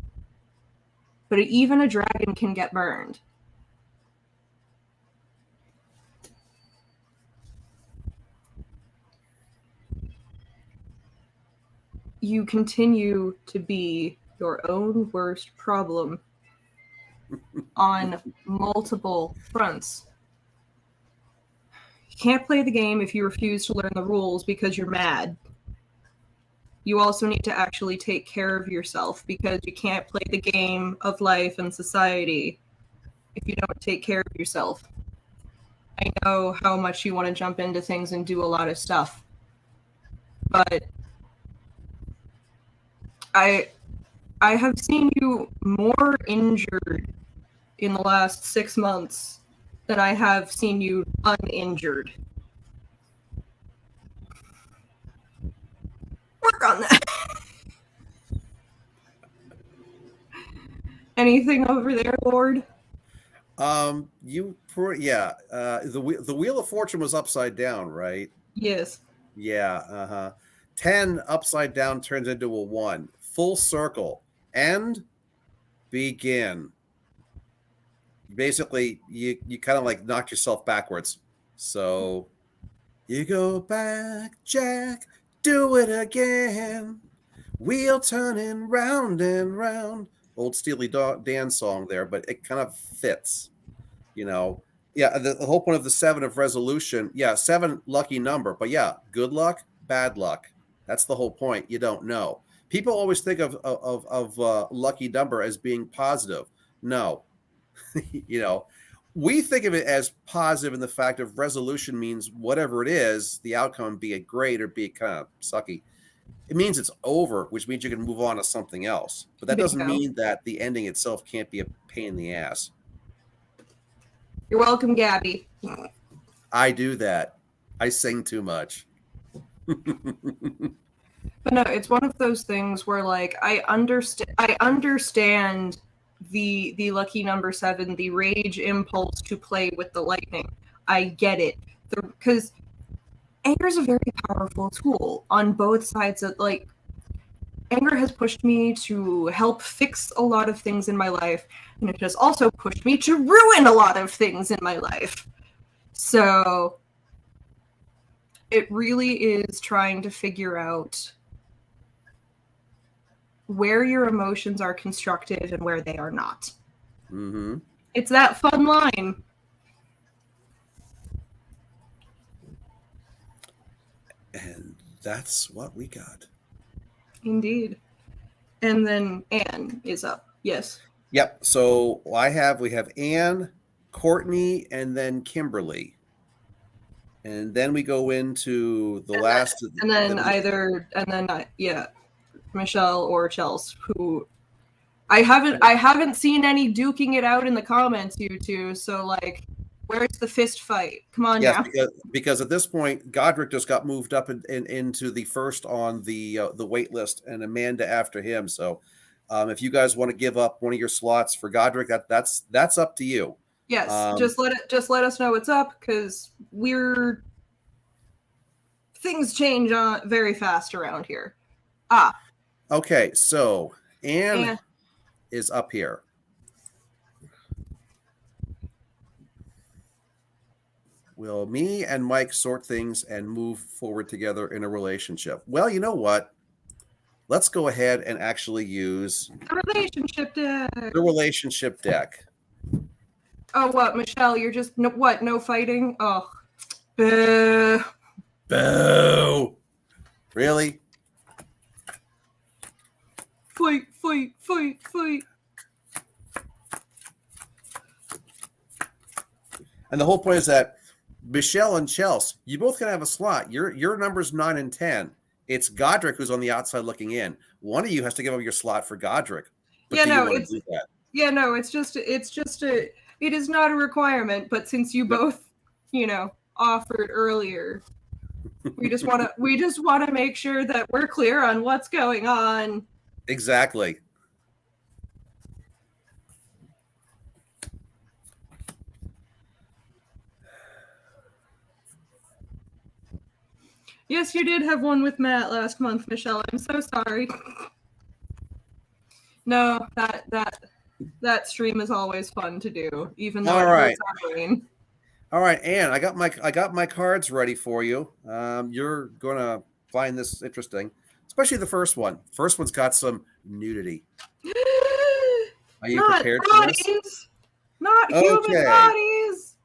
But even a dragon can get burned. You continue to be your own worst problem on multiple fronts. You can't play the game if you refuse to learn the rules because you're mad. You also need to actually take care of yourself because you can't play the game of life and society if you don't take care of yourself. I know how much you want to jump into things and do a lot of stuff, but I have seen you more injured in the last 6 months than I have seen you uninjured. Work on that. Anything over there, Lord? The wheel of fortune was upside down, right? Yes. Yeah. 10 upside down turns into a 1. Full circle. And begin. Basically, you kind of like knocked yourself backwards. So you go back, Jack, do it again. Wheel turning round and round. Old Steely Dan song there, but it kind of fits. Yeah, the whole point of the 7 of resolution, 7 lucky number, but yeah, good luck, bad luck. That's the whole point. You don't know. People always think of lucky number as being positive. No, you know, we think of it as positive in the fact of resolution means whatever it is, the outcome, be it great or be it kind of sucky. It means it's over, which means you can move on to something else. But that doesn't Bingo. mean that the ending itself can't be a pain in the ass. You're welcome, Gabby. I do that. I sing too much. But no, it's one of those things where like I understand the lucky number 7, the rage impulse to play with the lightning. I get it. Because anger is a very powerful tool on both sides of like anger has pushed me to help fix a lot of things in my life, and it has also pushed me to ruin a lot of things in my life. So it really is trying to figure out where your emotions are constructive and where they are not. Mm-hmm. It's that fun line. And that's what we got. Indeed. And then Anne is up. Yes. Yep. So we have Anne, Courtney, and then Kimberly. And then we go into the last. Michelle or Chels, who I haven't seen any duking it out in the comments, you two. So like, where's the fist fight? Come on now. Because at this point, Godric just got moved up into the first on the wait list, and Amanda after him. So, if you guys want to give up one of your slots for Godric, that's up to you. Yes, just let us know what's up, because things change very fast around here. Okay, so Anne is up here. Will me and Mike sort things and move forward together in a relationship? Well, you know what? Let's go ahead and actually use the relationship deck. The relationship deck. Oh, what, Michelle? You're just no fighting? Oh, boo. Boo. Really? Fight. And the whole point is that Michelle and Chelsea, you both can have a slot. Your number's 9 and 10. It's Godric who's on the outside looking in. One of you has to give up your slot for Godric. But do you want to do that? Yeah, no, it is not a requirement, but since you both, offered earlier, we just want to make sure that we're clear on what's going on. Exactly. Yes, you did have one with Matt last month, Michelle. I'm so sorry. No, that stream is always fun to do, even though it hurts our brain. All right, Anne, I got my cards ready for you. You're gonna find this interesting, especially the first one. First one's got some nudity. Are you prepared for this? Not human bodies.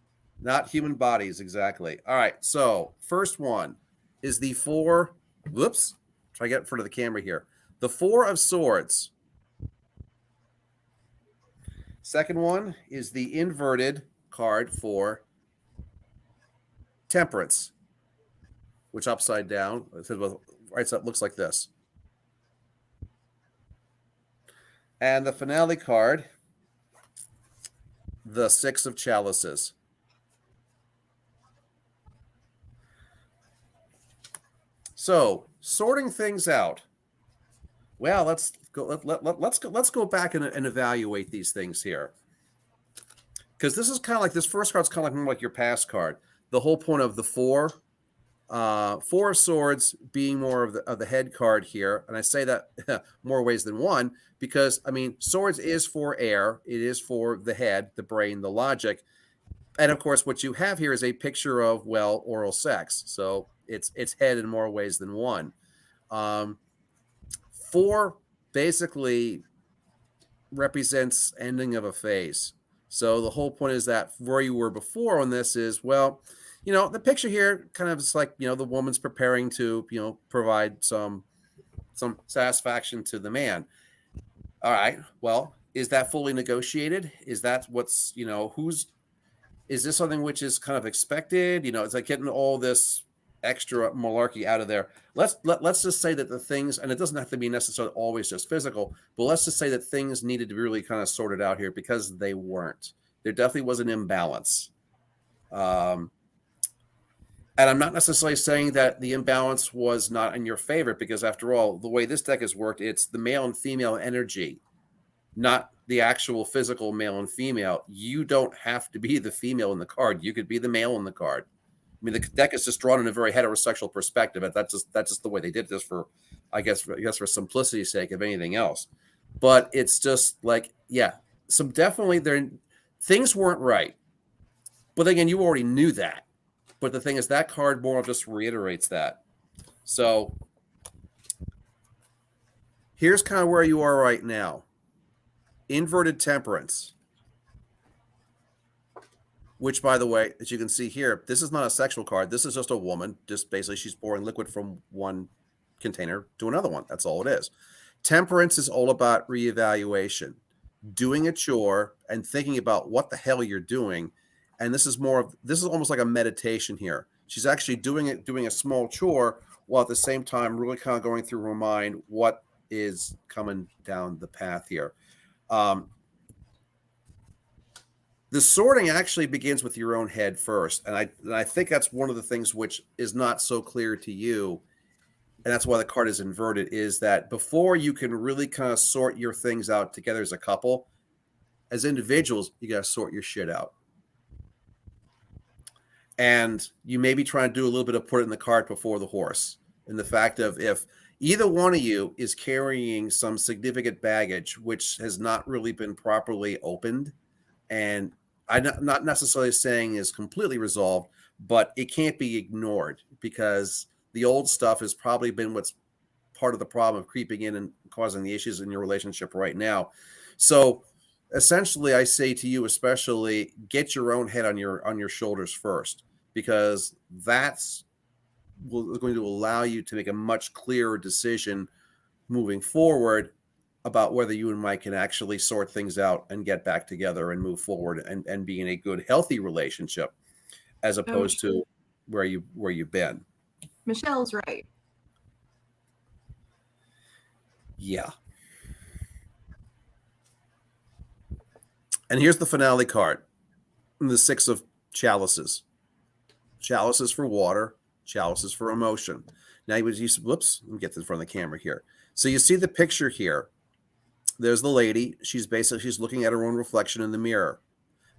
Not human bodies, exactly. All right, so first one is the 4. Whoops! Try to get in front of the camera here. The 4 of Swords. Second one is the inverted card for Temperance, which upside down, right side looks like this. And the finale card, the 6 of Chalices. So, sorting things out. Well, let's go back and evaluate these things here. Because this is kind of like, this first card's kind of more like your past card. The whole point of the 4 of Swords being more of the head card here, and I say that more ways than one, because I mean, Swords is for air, it is for the head, the brain, the logic, and of course, what you have here is a picture of oral sex. So it's head in more ways than one. 4 basically represents ending of a phase. So the whole point is that where you were before on this is, well, the picture here kind of is like, the woman's preparing to, provide some some satisfaction to the man. All right. Well, is that fully negotiated? Is that what's, is this something which is kind of expected? It's like getting all this extra malarkey out of there. Let's just say that the things, and it doesn't have to be necessarily always just physical, but let's just say that things needed to be really kind of sorted out here because they weren't. There definitely was an imbalance. And I'm not necessarily saying that the imbalance was not in your favor, because after all, the way this deck has worked, it's the male and female energy, not the actual physical male and female. You don't have to be the female in the card. You could be the male in the card. I mean, the deck is just drawn in a very heterosexual perspective, but that's just the way they did this for, I guess for simplicity's sake, if anything else. But it's just like, yeah, so definitely things weren't right. But again, you already knew that. But the thing is, that card more just reiterates that. So here's kind of where you are right now. Inverted Temperance. Which, by the way, as you can see here, this is not a sexual card. This is just a woman. Just basically, she's pouring liquid from one container to another one. That's all it is. Temperance is all about reevaluation, doing a chore and thinking about what the hell you're doing. And this is almost like a meditation here. She's actually doing a small chore while at the same time really kind of going through her mind what is coming down the path here. The sorting actually begins with your own head first. And I think that's one of the things which is not so clear to you. And that's why the card is inverted, is that before you can really kind of sort your things out together as a couple, as individuals, you got to sort your shit out. And you may be trying to do a little bit of put it in the cart before the horse. And the fact of if either one of you is carrying some significant baggage, which has not really been properly opened, and I'm not necessarily saying is completely resolved, but it can't be ignored, because the old stuff has probably been what's part of the problem of creeping in and causing the issues in your relationship right now. So essentially, I say to you, especially, get your own head on your shoulders first, because that's going to allow you to make a much clearer decision moving forward about whether you and Mike can actually sort things out and get back together and move forward and be in a good, healthy relationship, as opposed to where you've been. Michelle's right. Yeah. And here's the finale card. The Six of Chalices. Chalices for water, chalices for emotion. Now, whoops, let me get this in front of the camera here. So you see the picture here. There's the lady. She's looking at her own reflection in the mirror.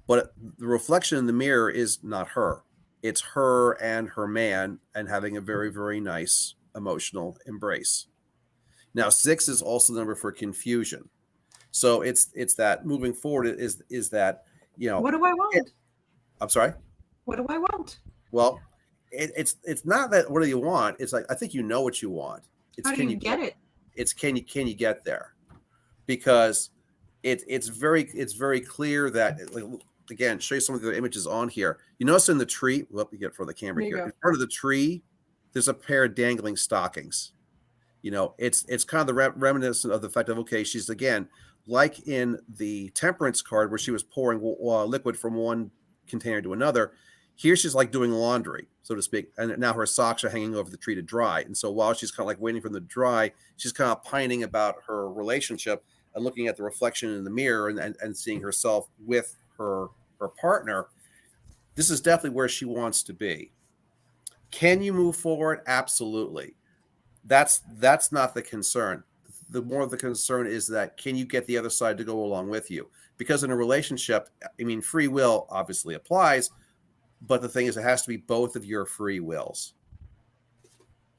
But the reflection in the mirror is not her. It's her and her man, and having a very, very nice emotional embrace. Now, 6 is also the number for confusion. So it's that moving forward is that, What do I want? I'm sorry? What do I want? Well, it's not that what do you want? It's like, I think you know what you want. It's how do you get it? It's can you get there? Because it's very clear that, like, again, show you some of the images on here. You notice in the tree, let me get for the camera here. In front of the tree, there's a pair of dangling stockings. It's kind of the reminiscent of the fact of, okay, she's, again, like in the Temperance card where she was pouring liquid from one container to another. Here she's like doing laundry, so to speak, and now her socks are hanging over the tree to dry. And so while she's kind of like waiting for them to dry, she's kind of pining about her relationship and looking at the reflection in the mirror and seeing herself with her partner. This is definitely where she wants to be. Can you move forward? Absolutely. That's not the concern. The more of the concern is that, can you get the other side to go along with you? Because in a relationship, I mean, free will obviously applies, but the thing is, it has to be both of your free wills.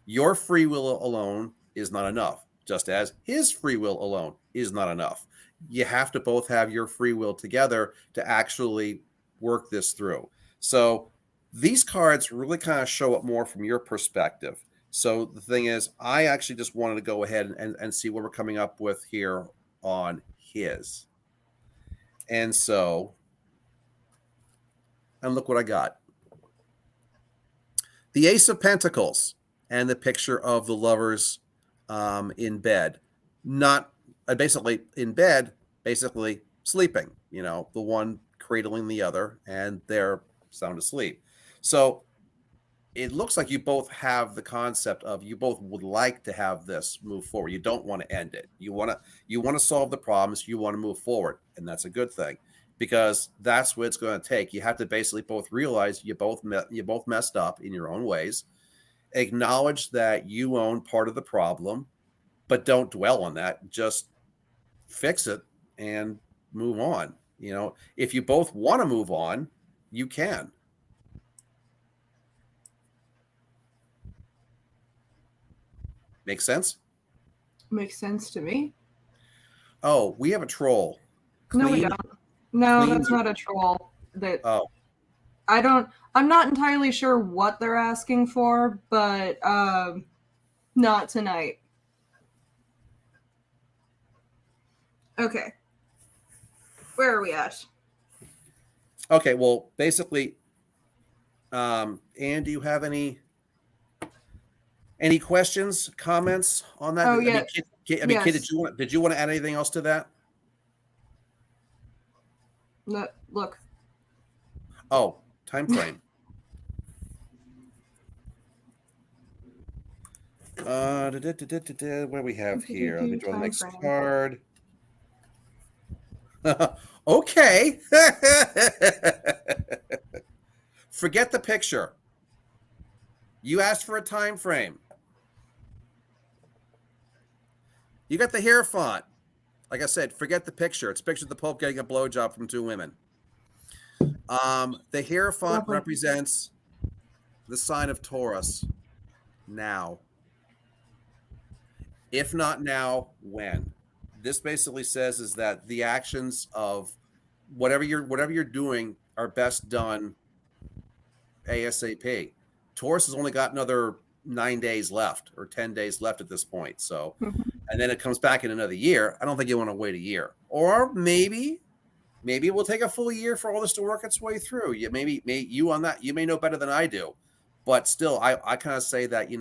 Your free will alone is not enough, just as his free will alone is not enough. You have to both have your free will together to actually work this through. So these cards really kind of show up more from your perspective. So the thing is, I actually just wanted to go ahead and see what we're coming up with here on his. And so, and look what I got. The Ace of Pentacles and the picture of the lovers in bed, not basically in bed, basically sleeping. The one cradling the other, and they're sound asleep. So it looks like you both have the concept of you both would like to have this move forward. You don't want to end it. You want to solve the problems. You want to move forward, and that's a good thing because that's what it's going to take. You have to basically both realize you both messed up in your own ways, acknowledge that you own part of the problem, but don't dwell on that. Just fix it and move on. If you both want to move on, you can. Make sense? Makes sense to me. Oh, we have a troll. No, we don't. No, that's not a troll. Oh. I'm not entirely sure what they're asking for, but not tonight. Okay. Where are we at? Okay, well, basically, Anne, do you have any questions, comments on that? Oh, yeah. Kate, did you want to add anything else to that? Look. Oh, time frame. What do we have here? Let me draw the next card. Okay. Forget the picture. You asked for a time frame. You got the Hierophant. Like I said, forget the picture. It's a picture of the Pope getting a blowjob from 2 women. The Hierophant represents the sign of Taurus. Now. If not now, when? This basically says is that the actions of whatever you're doing are best done ASAP. Taurus has only got another 9 days left or 10 days left at this point. So, and then it comes back in another year. I don't think you want to wait a year, or maybe it will take a full year for all this to work its way through. You you on that, you may know better than I do, but still, I kind of say that,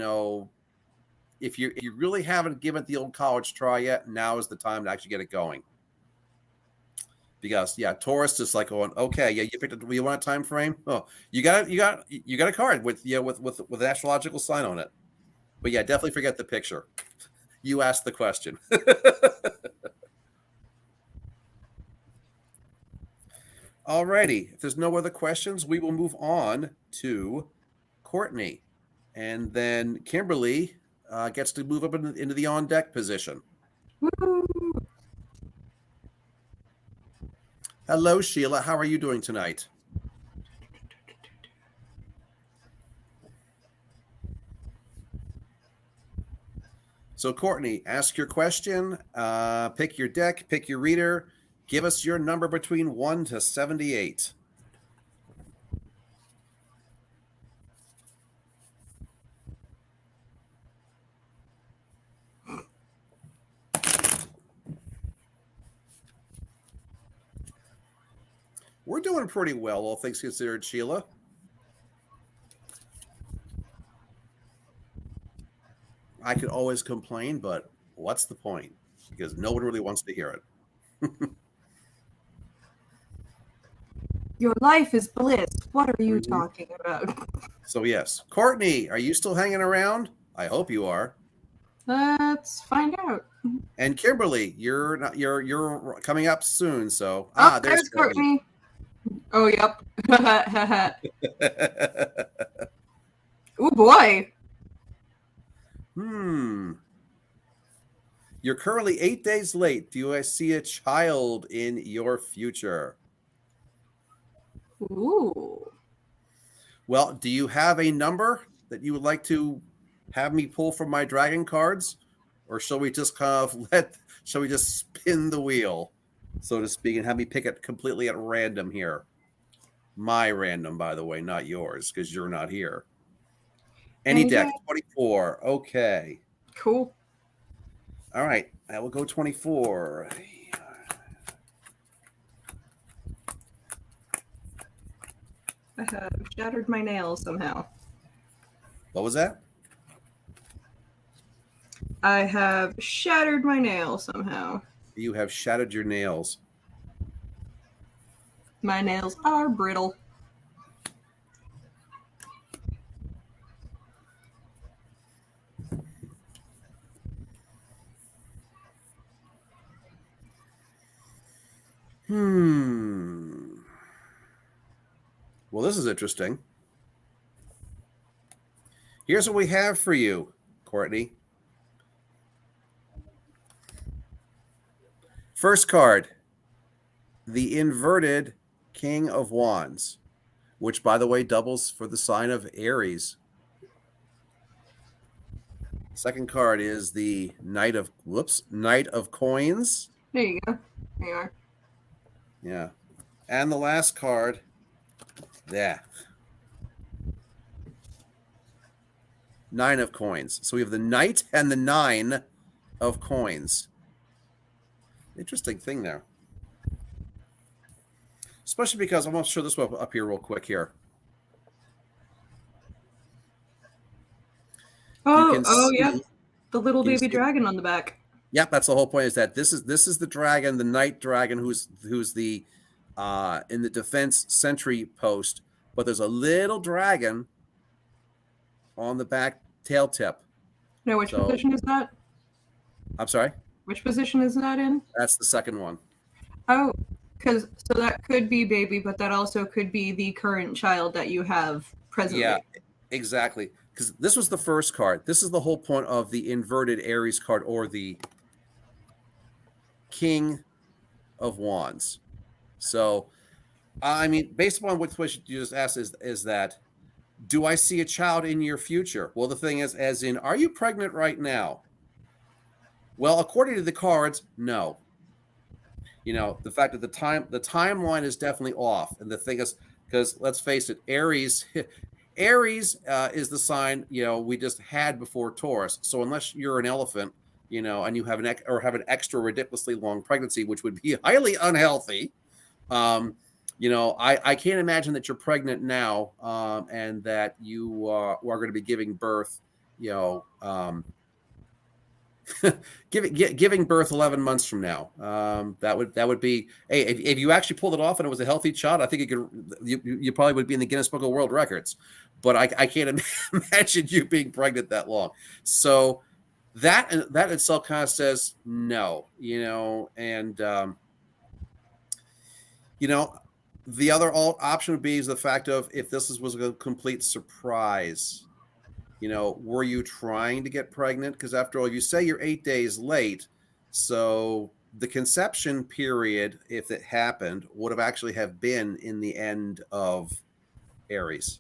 if you really haven't given it the old college try yet, now is the time to actually get it going. Because Taurus is like going, okay, you picked it. You want a time frame? Oh, you got a card with an astrological sign on it. But definitely forget the picture. You asked the question. Alrighty. If there's no other questions, we will move on to Courtney, and then Kimberly gets to move up into the on deck position. Woo! Hello, Sheila. How are you doing tonight? So, Courtney, ask your question, pick your deck, pick your reader, give us your number between 1 to 78. We're doing pretty well, all things considered, Sheila. I could always complain, but what's the point? Because no one really wants to hear it. Your life is bliss. What are you talking about? So yes, Courtney, are you still hanging around? I hope you are. Let's find out. And Kimberly, you're coming up soon. So there's Courtney. Oh, yep. Oh boy. You're currently 8 days late. Do I see a child in your future? Ooh. Well, do you have a number that you would like to have me pull from my dragon cards? Or shall we just shall we just spin the wheel, so to speak, and have me pick it completely at random here? My random, by the way, not yours, because you're not here. Any deck, 24. Okay. Cool. All right. I will go 24. I have shattered my nails somehow. What was that? I have shattered my nail somehow. You have shattered your nails. My nails are brittle. Well, this is interesting. Here's what we have for you, Courtney. First card, the inverted King of Wands, which, by the way, doubles for the sign of Aries. Second card is the Knight of Coins. There you go. There you are. Yeah. And the last card, there. Nine of Coins. So we have the Knight and the Nine of Coins. Interesting thing there. Especially because I'm going to show this one up here real quick here. Oh, yeah. The little baby dragon on the back. Yep, that's the whole point. Is that this is the dragon, the Night Dragon, who's the in the defense sentry post, but there's a little dragon on the back tail tip. No, which position is that? I'm sorry? Which position is that in? That's the second one. Oh, so that could be baby, but that also could be the current child that you have presently. Yeah, exactly. Because this was the first card. This is the whole point of the inverted Aries card, or the King of Wands. So, I mean, based upon what you just asked, is that, do I see a child in your future? Well, the thing is, as in, are you pregnant right now? Well, according to the cards, no. You know, the fact that the timeline is definitely off. And the thing is, because let's face it, Aries is the sign, you know, we just had before Taurus. So unless you're an elephant, you know, and you have an extra ridiculously long pregnancy, which would be highly unhealthy, you know, I can't imagine that you're pregnant now, and that you are going to be giving birth, you know, giving birth 11 months from now. That would be, hey, if you actually pulled it off and it was a healthy child, I think you probably would be in the Guinness Book of World Records. But I can't imagine you being pregnant that long. So that itself kind of says no, you know. And you know, the other option would be is the fact of, if this was a complete surprise. You know, were you trying to get pregnant? Because after all, you say you're 8 days late. So the conception period, if it happened, would have actually have been in the end of Aries.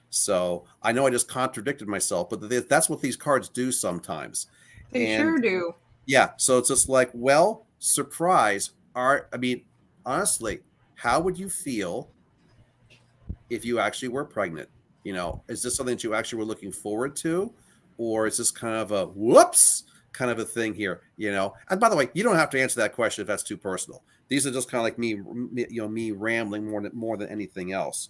So I know I just contradicted myself, but that's what these cards do sometimes. They sure do. Yeah. So it's just like, well, surprise. I mean, honestly, how would you feel if you actually were pregnant? You know, is this something that you actually were looking forward to, or is this kind of a whoops kind of a thing here? You know, and by the way, you don't have to answer that question if that's too personal. These are just kind of like me rambling more than anything else.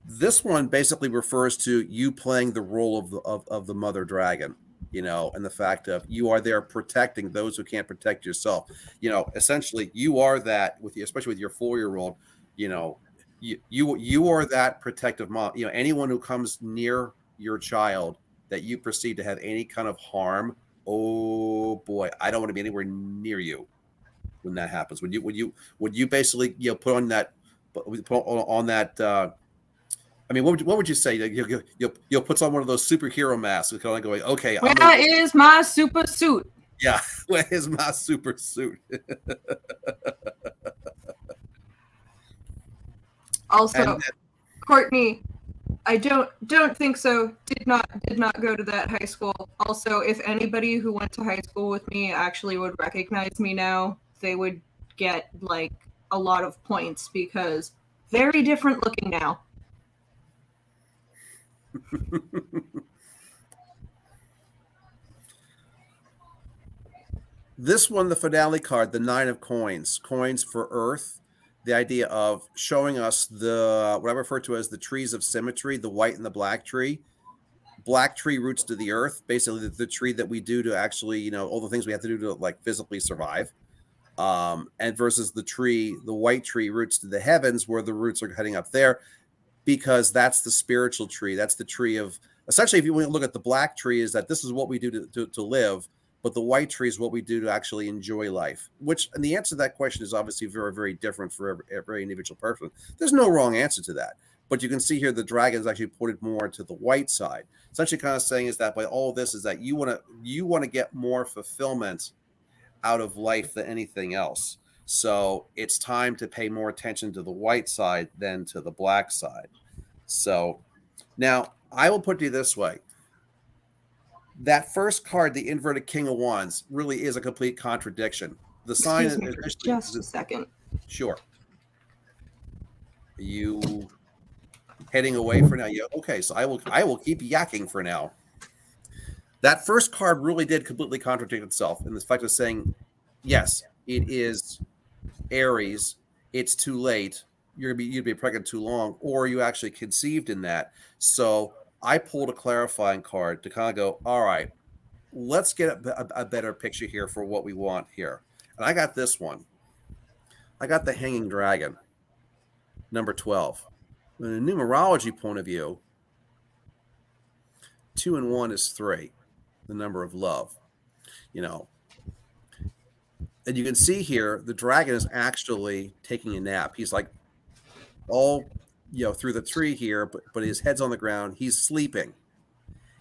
This one basically refers to you playing the role of the mother dragon, you know, and the fact of you are there protecting those who can't protect yourself. You know, essentially, you are that especially with your 4-year-old. You know. You are that protective mom. You know, anyone who comes near your child that you perceive to have any kind of harm, oh boy, I don't want to be anywhere near you when that happens. Would you basically, you know, put on that? I mean, what would you say? You'll put on one of those superhero masks, kind of going, okay, where is my super suit? Yeah, where is my super suit? Also, Courtney, I don't think so. Did not go to that high school. Also, if anybody who went to high school with me actually would recognize me now, they would get like a lot of points, because very different looking now. This one, the finale card, the 9 of Coins for Earth. The idea of showing us what I refer to as the trees of symmetry, the white and the black tree. black tree roots to the earth, basically the tree that we do to actually, you know, all the things we have to do to like physically survive. And versus the white tree roots to the heavens, where the roots are heading up there, because that's the spiritual tree. That's the tree of, essentially, if you want to look at the black tree, is that this is what we do to live, but the white tree is what we do to actually enjoy life. Which, and the answer to that question is obviously very, very different for every individual person. There's no wrong answer to that. But you can see here the dragon is actually pointed more to the white side. It's actually kind of saying is that by all this is that you want to get more fulfillment out of life than anything else. So it's time to pay more attention to the white side than to the black side. So now I will put it to you this way. That first card, the inverted King of Wands, really is a complete contradiction. The sign Excuse me for just a second. Sure. Are you heading away for now? Yeah. Okay. So I will keep yakking for now. That first card really did completely contradict itself in the fact of saying, yes, it is Aries. It's too late. You'd be pregnant too long, or you actually conceived in that. So I pulled a clarifying card to kind of go, all right, let's get a better picture here for what we want here. And I got this one. I got the Hanging Dragon, number 12. From a numerology point of view, 2 and 1 is 3, the number of love, you know. And you can see here, the dragon is actually taking a nap. He's like all, you know, through the tree here, but his head's on the ground. He's sleeping.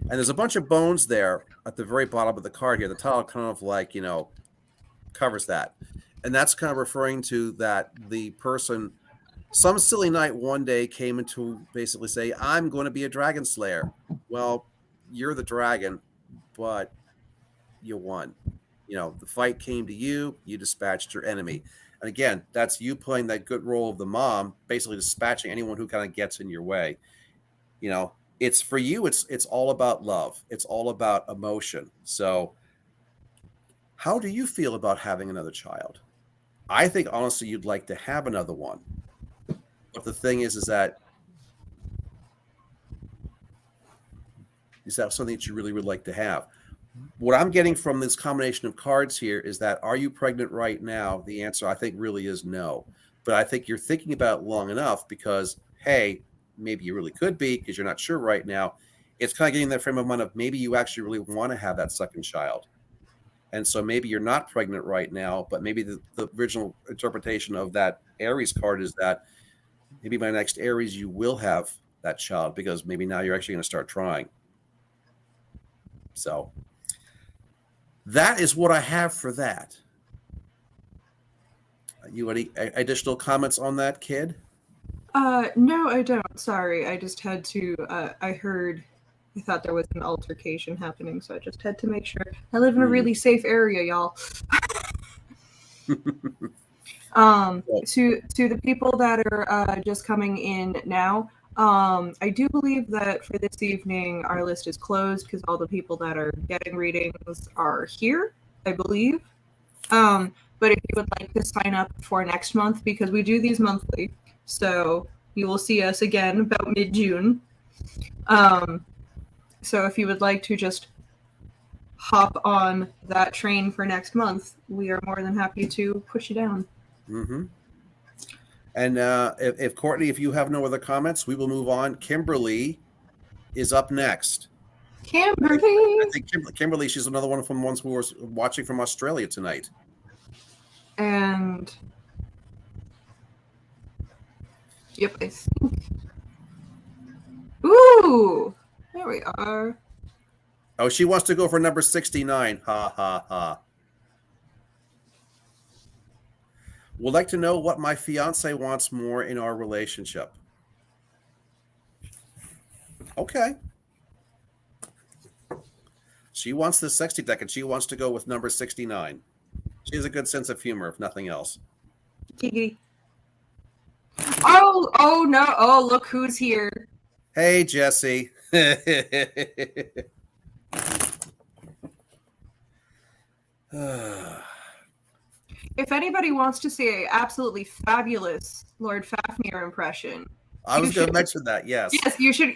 And there's a bunch of bones there at the very bottom of the card here. The title kind of like, you know, covers that. And that's kind of referring to that the person, some silly night one day came into basically say, I'm going to be a dragon slayer. Well, you're the dragon, but you won. You know, the fight came to you, you dispatched your enemy. And again, that's you playing that good role of the mom, basically dispatching anyone who kind of gets in your way. You know, it's for you, it's all about love. It's all about emotion. So how do you feel about having another child? I think honestly you'd like to have another one. But the thing is that something that you really would like to have? What I'm getting from this combination of cards here is that, are you pregnant right now? The answer I think really is no. But I think you're thinking about it long enough because, hey, maybe you really could be because you're not sure right now. It's kind of getting that frame of mind of maybe you actually really want to have that second child. And so maybe you're not pregnant right now, but maybe the original interpretation of that Aries card is that maybe by next Aries you will have that child because maybe now you're actually going to start trying. So that is what I have for that. You any additional comments on that, kid? No, I don't. Sorry, I just had to. I thought there was an altercation happening, so I just had to make sure. I live in a really safe area, y'all. To the people that are just coming in now, I do believe that for this evening our list is closed because all the people that are getting readings are here, I believe. But if you would like to sign up for next month, because we do these monthly, so you will see us again about mid-June. So if you would like to just hop on that train for next month, we are more than happy to push you down. Mm-hmm. And if Courtney, if you have no other comments, we will move on. Kimberly is up next. Kimberly! I think Kimberly, she's another one from the ones who are watching from Australia tonight. And yep, I think. Ooh! There we are. Oh, she wants to go for number 69. Ha, ha, ha. Would like to know what my fiance wants more in our relationship. Okay. She wants the 60 deck, and she wants to go with number 69. She has a good sense of humor, if nothing else. Giggity. Oh no! Oh, look who's here. Hey, Jesse. If anybody wants to see an absolutely fabulous Lord Fafnir impression, I was going to mention that. Yes. Yes, you should.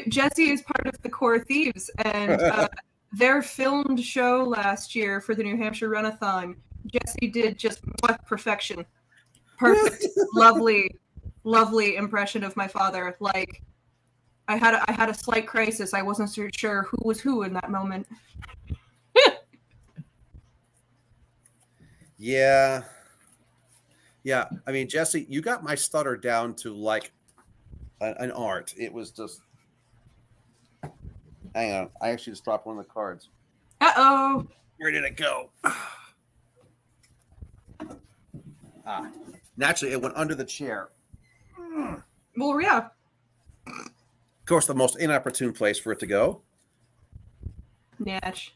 Jesse is part of the Core Thieves, and their filmed show last year for the New Hampshire Runathon, Jesse did just perfection. Perfect, lovely, lovely impression of my father. Like, I had a slight crisis. I wasn't sure who was who in that moment. Yeah. Yeah. I mean, Jesse, you got my stutter down to like an art. It was just. Hang on. I actually just dropped one of the cards. Uh-oh. Where did it go? Naturally, it went under the chair. Well, yeah. Of course, the most inopportune place for it to go. Natch.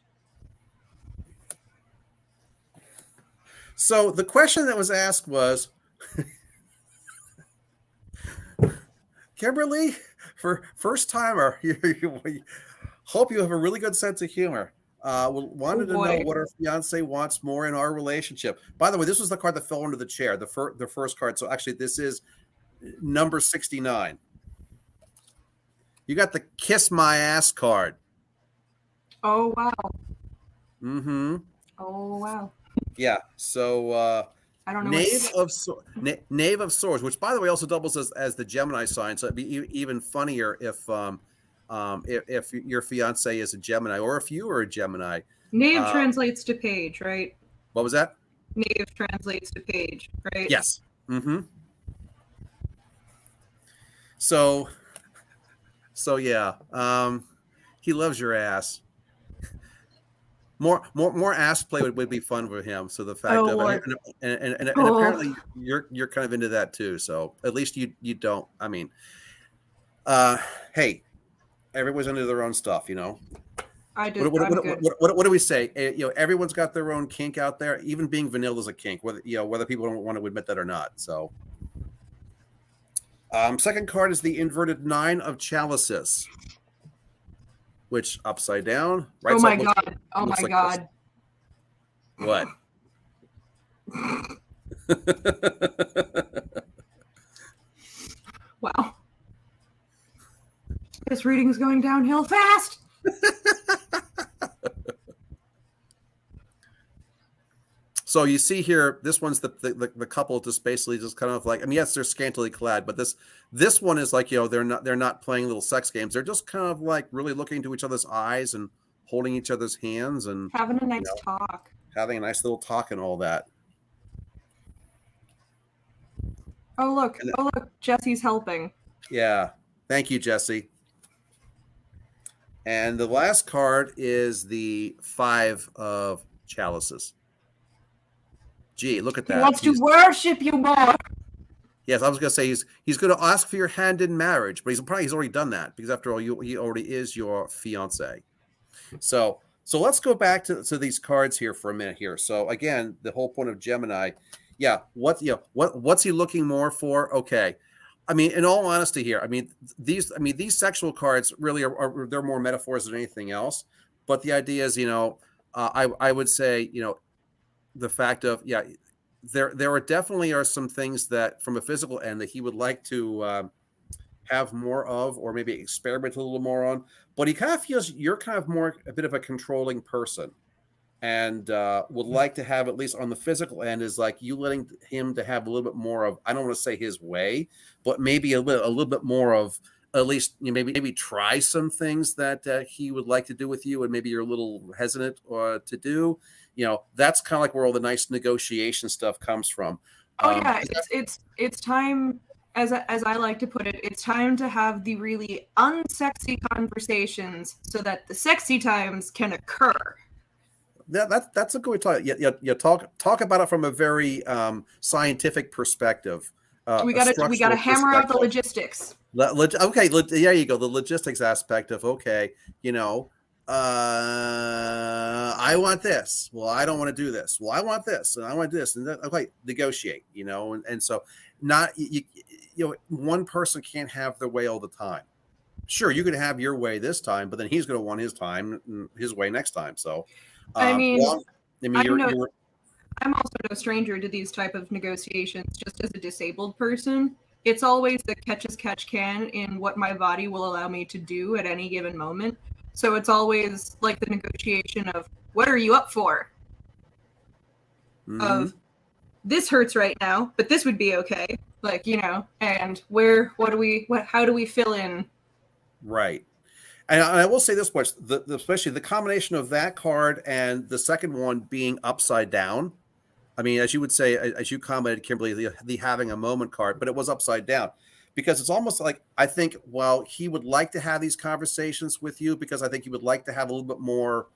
So the question that was asked was, Kimberly, for first timer, hope you have a really good sense of humor. Wanted to know what our fiance wants more in our relationship. By the way, this was the card that fell under the chair, the first card. So actually, this is number 69. You got the kiss my ass card. Oh, wow. Mm-hmm. Oh, wow. Yeah. So I don't know. Knave of Swords, which by the way also doubles as the Gemini sign. So it'd be even funnier if your fiance is a Gemini, or if you are a Gemini. Knave translates to page, right? What was that? Knave translates to page, right? Yes. Mm-hmm. So yeah. He loves your ass. More ass play would be fun for him. So the fact and apparently you're kind of into that too. So at least you don't. I mean, hey, everyone's into their own stuff, you know. I do. What do we say? You know, everyone's got their own kink out there. Even being vanilla is a kink, whether people don't want to admit that or not. So, second card is the inverted 9 of chalices, which upside down. Right. Oh my god! Oh my god! What? Wow. This reading's going downhill fast. So you see here, this one's the couple just basically just kind of like, I mean, yes, they're scantily clad, but this one is like, you know, they're not playing little sex games. They're just kind of like really looking into each other's eyes and holding each other's hands and having a nice talk. Having a nice little talk and all that. Oh look, Jesse's helping. Yeah. Thank you, Jesse. And the last card is the 5 of chalices. Gee, look at that. He wants to worship you more. Yes, I was going to say he's going to ask for your hand in marriage, but he's already done that because after all, he already is your fiance. So let's go back to these cards here for a minute here. So again, the whole point of Gemini, yeah, what's he looking more for? Okay. I mean, in all honesty here, I mean, these sexual cards really are they're more metaphors than anything else. But the idea is, you know, I would say, you know, the fact of, yeah, there are definitely some things that from a physical end that he would like to have more of, or maybe experiment a little more on. But he kind of feels you're kind of more a bit of a controlling person, and would like to have, at least on the physical end, is like you letting him to have a little bit more of, I don't want to say his way, but maybe a little bit more of, at least, you know, maybe try some things that he would like to do with you, and maybe you're a little hesitant to do. You know, that's kind of like where all the nice negotiation stuff comes from. Oh yeah, it's time, as I like to put it, it's time to have the really unsexy conversations so that the sexy times can occur. That's a good way to talk. You talk about it from a very scientific perspective. We gotta hammer out the logistics. Okay, there you go. The logistics aspect of, okay, you know, I want this. Well, I don't want to do this. Well, I want this, and I want this, and that. Okay, negotiate. You know, and so not you know, one person can't have their way all the time. Sure, you could have your way this time, but then he's going to want his way next time. So, I'm also you're no stranger to these type of negotiations. Just as a disabled person, it's always the catch as catch can in what my body will allow me to do at any given moment. So it's always like the negotiation of what are you up for? Mm-hmm. Of this hurts right now, but this would be okay. Like, and how do we fill in? Right. And I will say this much, especially the combination of that card and the second one being upside down. I mean, as you would say, as you commented, Kimberly, the having a moment card, but it was upside down because it's almost like I think, well, he would like to have these conversations with you because I think he would like to have a little bit more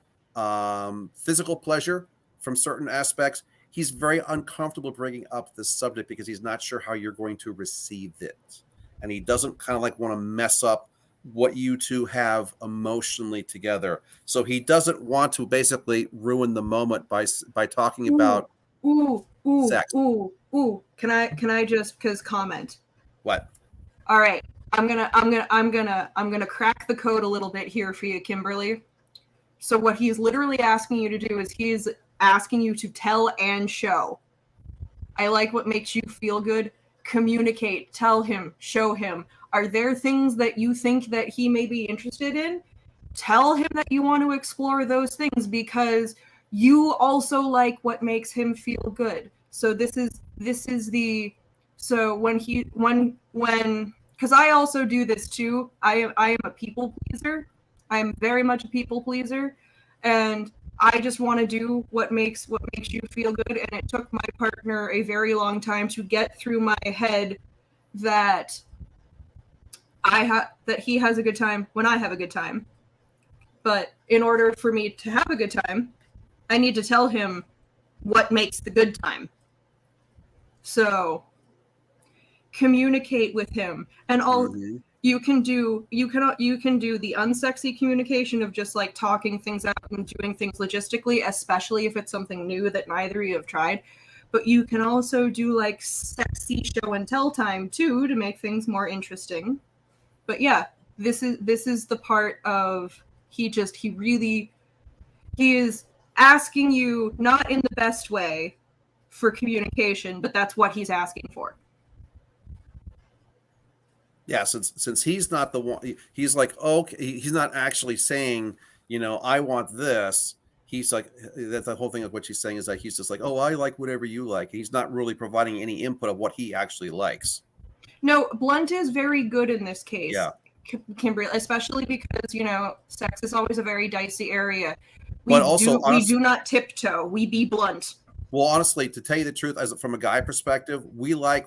physical pleasure from certain aspects. He's very uncomfortable bringing up this subject because he's not sure how you're going to receive it. And he doesn't kind of like want to mess up what you two have emotionally together. So he doesn't want to basically ruin the moment by talking about Ooh, sex. Can I just comment? What? All right. I'm gonna crack the code a little bit here for you, Kimberly. So what he's literally asking you to do is he's asking you to tell and show. I like what makes you feel good. Communicate, tell him, show him. Are there things that you think that he may be interested in? Tell him that you want to explore those things because you also like what makes him feel good. So this is the so when because I also do this too. I am a people pleaser. I am very much a people pleaser, and I just want to do what makes you feel good. And it took my partner a very long time to get through my head that that he has a good time when I have a good time. But in order for me to have a good time, I need to tell him what makes the good time. So communicate with him, and all you can do the unsexy communication of just like talking things out and doing things logistically, especially if it's something new that neither of you have tried. But you can also do like sexy show and tell time too to make things more interesting. But yeah, this is the part of he is asking you not in the best way for communication, but that's what he's asking for. Yeah, since he's not the one, he's like, okay, he's not actually saying, I want this. He's like, that's the whole thing of what she's saying is that he's just like, oh, I like whatever you like. He's not really providing any input of what he actually likes. No, Blunt is very good in this case. Yeah. Kimberly, especially because, sex is always a very dicey area. We do not tiptoe. We be blunt. Well, honestly, to tell you the truth, from a guy perspective, we like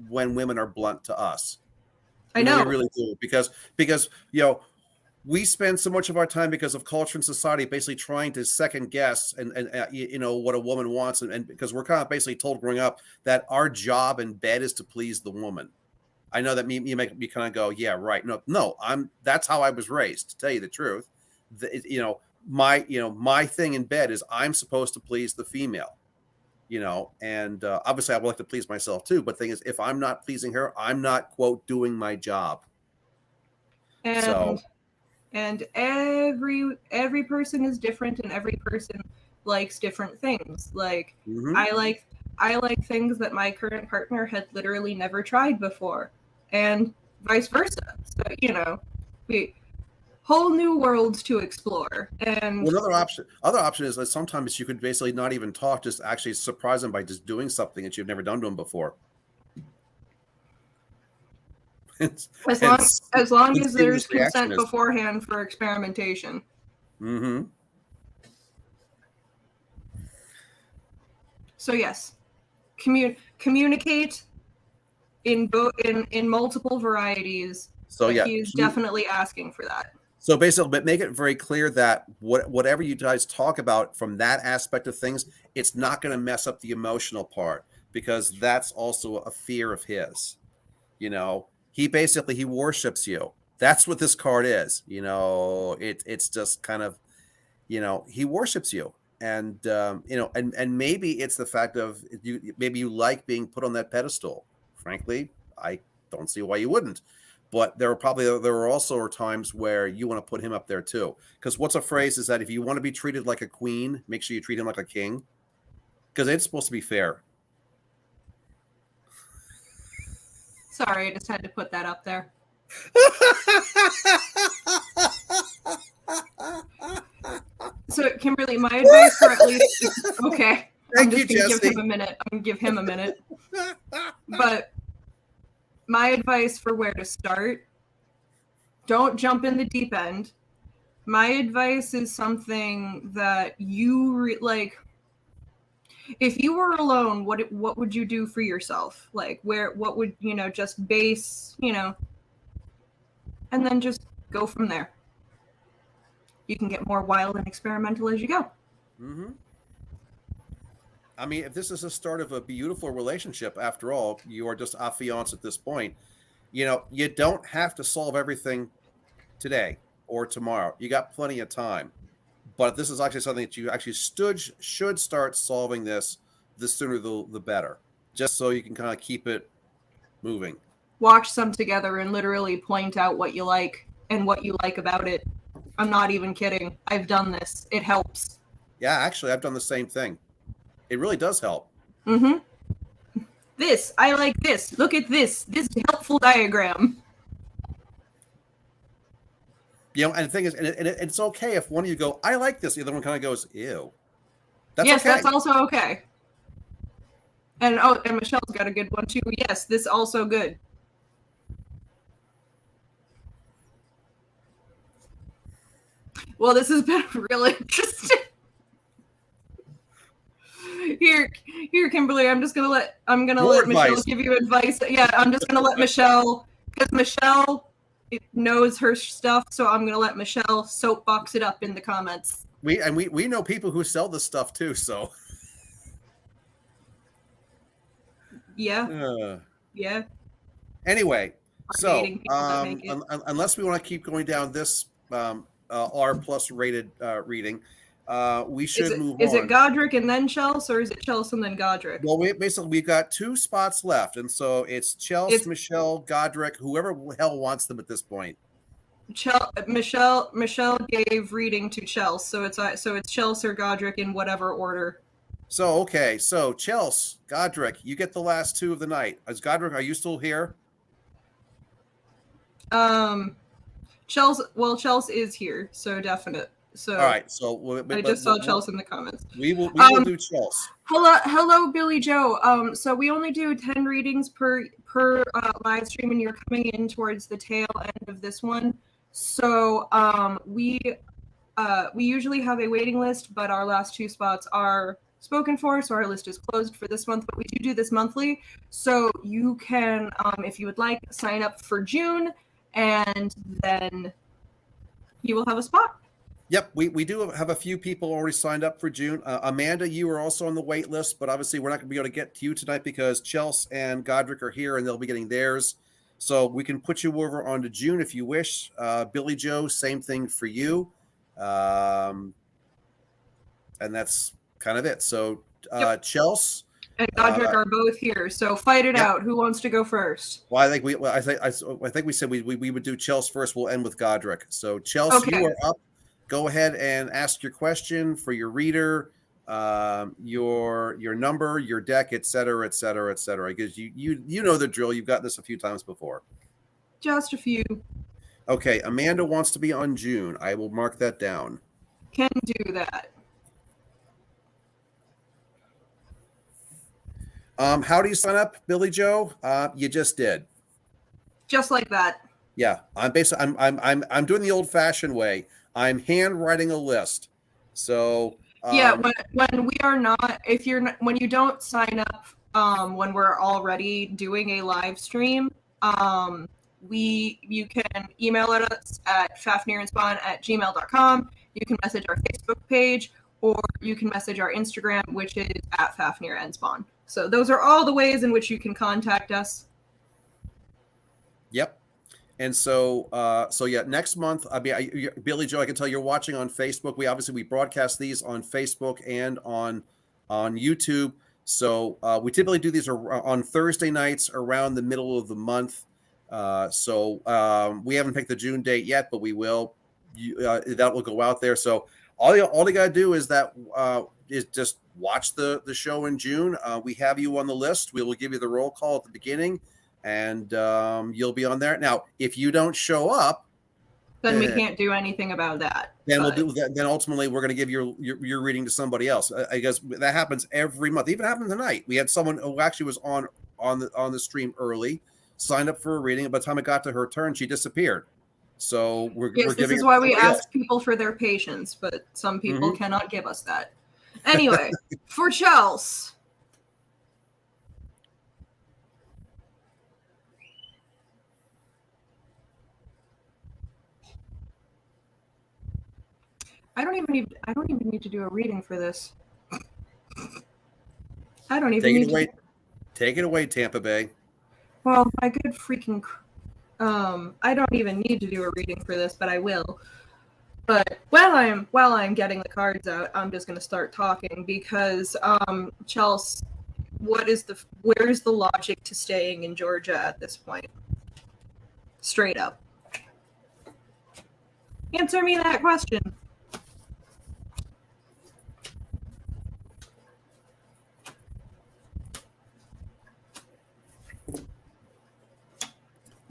when women are blunt to us. I know. We really do because we spend so much of our time because of culture and society basically trying to second guess and what a woman wants, and because we're kind of basically told growing up that our job in bed is to please the woman. I know that you make me kind of go, yeah, right. No, that's how I was raised, to tell you the truth. My thing in bed is I'm supposed to please the female. And obviously I would like to please myself too. But the thing is, if I'm not pleasing her, I'm not, quote, doing my job. And every person is different, and every person likes different things. Like I like things that my current partner had literally never tried before, and vice versa. So we whole new worlds to explore. And another option is that sometimes you could basically not even talk, just actually surprise them by just doing something that you've never done to them before. As long as there's consent beforehand for experimentation. Mm-hmm. So yes, communicate in multiple varieties. So yeah, he's definitely asking for that. So basically, but make it very clear that whatever you guys talk about from that aspect of things, it's not going to mess up the emotional part, because that's also a fear of his. He worships you. That's what this card is. It's just kind of, he worships you. And, and maybe it's the fact of maybe you like being put on that pedestal. Frankly, I don't see why you wouldn't. But there were also times where you want to put him up there too. Because what's a phrase is that if you want to be treated like a queen, make sure you treat him like a king. Because it's supposed to be fair. Sorry, I just had to put that up there. So, Kimberly, my advice for at least okay. Thank I'm you, just gonna Jesse. give him a minute. I'm gonna give him a minute. But my advice for where to start: don't jump in the deep end. My advice is something that you like. If you were alone, what would you do for yourself? Like, what would just base, and then just go from there. You can get more wild and experimental as you go. Mm-hmm. I mean, if this is the start of a beautiful relationship, after all, you are just affianced at this point. You don't have to solve everything today or tomorrow. You got plenty of time. But this is actually something that you actually should start solving this the sooner the better, just so you can kind of keep it moving. Watch some together and literally point out what you like and what you like about it. I'm not even kidding. I've done this. It helps. Yeah, actually, I've done the same thing. It really does help. Mm-hmm. This, I like this. Look at this. This helpful diagram. And the thing is, and it's okay if one of you go, I like this. The other one kind of goes, ew. Yes, okay. That's also okay. And Michelle's got a good one too. Yes, this also good. Well, this has been really interesting. Here, Kimberly. I'm gonna let Michelle give you advice. Yeah, I'm just gonna let Michelle, because Michelle knows her stuff. So I'm gonna let Michelle soapbox it up in the comments. We know people who sell this stuff too. So yeah. Yeah. Anyway, so unless we want to keep going down this R+ rated reading, we should move on. Is it Godric and then Chelsea, or is it Chelsea and then Godric? Well, we've got 2 spots left, and so it's Chelsea, Michelle, Godric, whoever the hell wants them at this point. Michelle gave reading to Chelsea, so it's Chelsea or Godric in whatever order. So Chelsea, Godric, you get the last 2 of the night. Godric, are you still here? Chelsea is here, so definite. So all right, so I just saw Chelsea in the comments. We will do Chelsea. Hello, Billy Joe. So we only do 10 readings per live stream, and you're coming in towards the tail end of this one. So we usually have a waiting list, but our last 2 spots are spoken for, so our list is closed for this month. But we do this monthly, so you can, if you would like, sign up for June, and then you will have a spot. Yep, we do have a few people already signed up for June. Amanda, you are also on the wait list, but obviously we're not going to be able to get to you tonight because Chelsea and Godric are here and they'll be getting theirs. So we can put you over onto June if you wish. Billy Joe, same thing for you. And that's kind of it. So yep. Chelsea and Godric are both here, so fight it out. Who wants to go first? Well, I think we said we would do Chelsea first. We'll end with Godric. So Chelsea, okay. You are up. Go ahead and ask your question for your reader, your number, your deck, et cetera, because you know the drill. You've got this a few times before. Just a few. Okay, Amanda wants to be on June. I will mark that down. Can do that. How do you sign up, Billy Joe? You just did. Just like that. Yeah, I'm doing the old-fashioned way. I'm handwriting a list. So yeah, when we are not, when you don't sign up, when we're already doing a live stream, you can email us at fafnirandspawn@gmail.com. You can message our Facebook page, or you can message our Instagram, which is at fafnirandspawn. So those are all the ways in which you can contact us. Yep. And so yeah, next month, Billy Joe, I can tell you're watching on Facebook. We broadcast these on Facebook and on YouTube. So we typically do these on Thursday nights around the middle of the month. So we haven't picked the June date yet, but we will. That will go out there. So all you got to do is just watch the show in June. We have you on the list. We will give you the roll call at the beginning. and you'll be on there. Now, if you don't show up, then we can't do anything about that. Then we'll do that. Then ultimately, we're going to give your reading to somebody else. I guess that happens every month. Even happened tonight. We had someone who actually was on the stream early, signed up for a reading, and by the time it got to her turn, she disappeared. So we're this giving is why we ask people for their patience, but some people cannot give us that. Anyway, for Chels. I don't even need to do a reading for this. I don't even need to. Take it away, Tampa Bay. Well, my good freaking. I don't even need to do a reading for this, but I will. But while I'm getting the cards out, I'm just gonna start talking because, Chels, where's the logic to staying in Georgia at this point? Straight up. Answer me that question.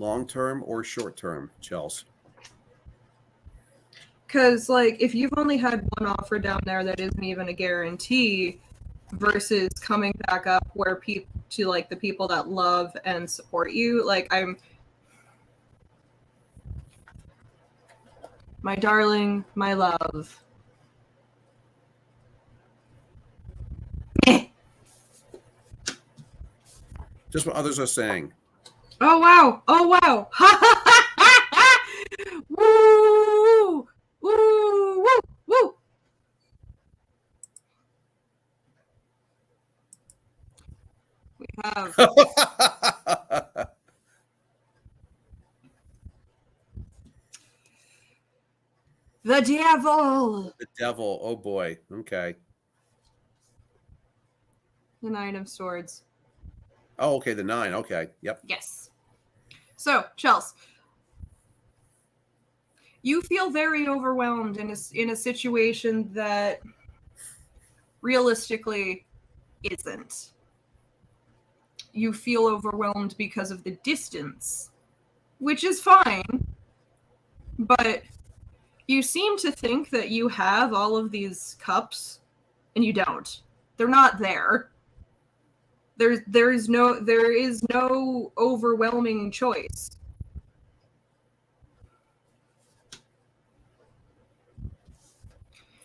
Long-term or short-term, Chels? Because, like, if you've only had one offer down there that isn't even a guarantee versus coming back up where to, like, the people that love and support you, like, my darling, my love. Just what others are saying. Oh, wow. Oh, wow. Woo! Woo! Woo! Woo! We have the devil. The devil. Oh boy. Okay. The Nine of Swords. Oh, okay. The 9. Okay. Yep. Yes. So, Chels, you feel very overwhelmed in a situation that realistically isn't. You feel overwhelmed because of the distance, which is fine, but you seem to think that you have all of these cups, and you don't. They're not there. There is no overwhelming choice.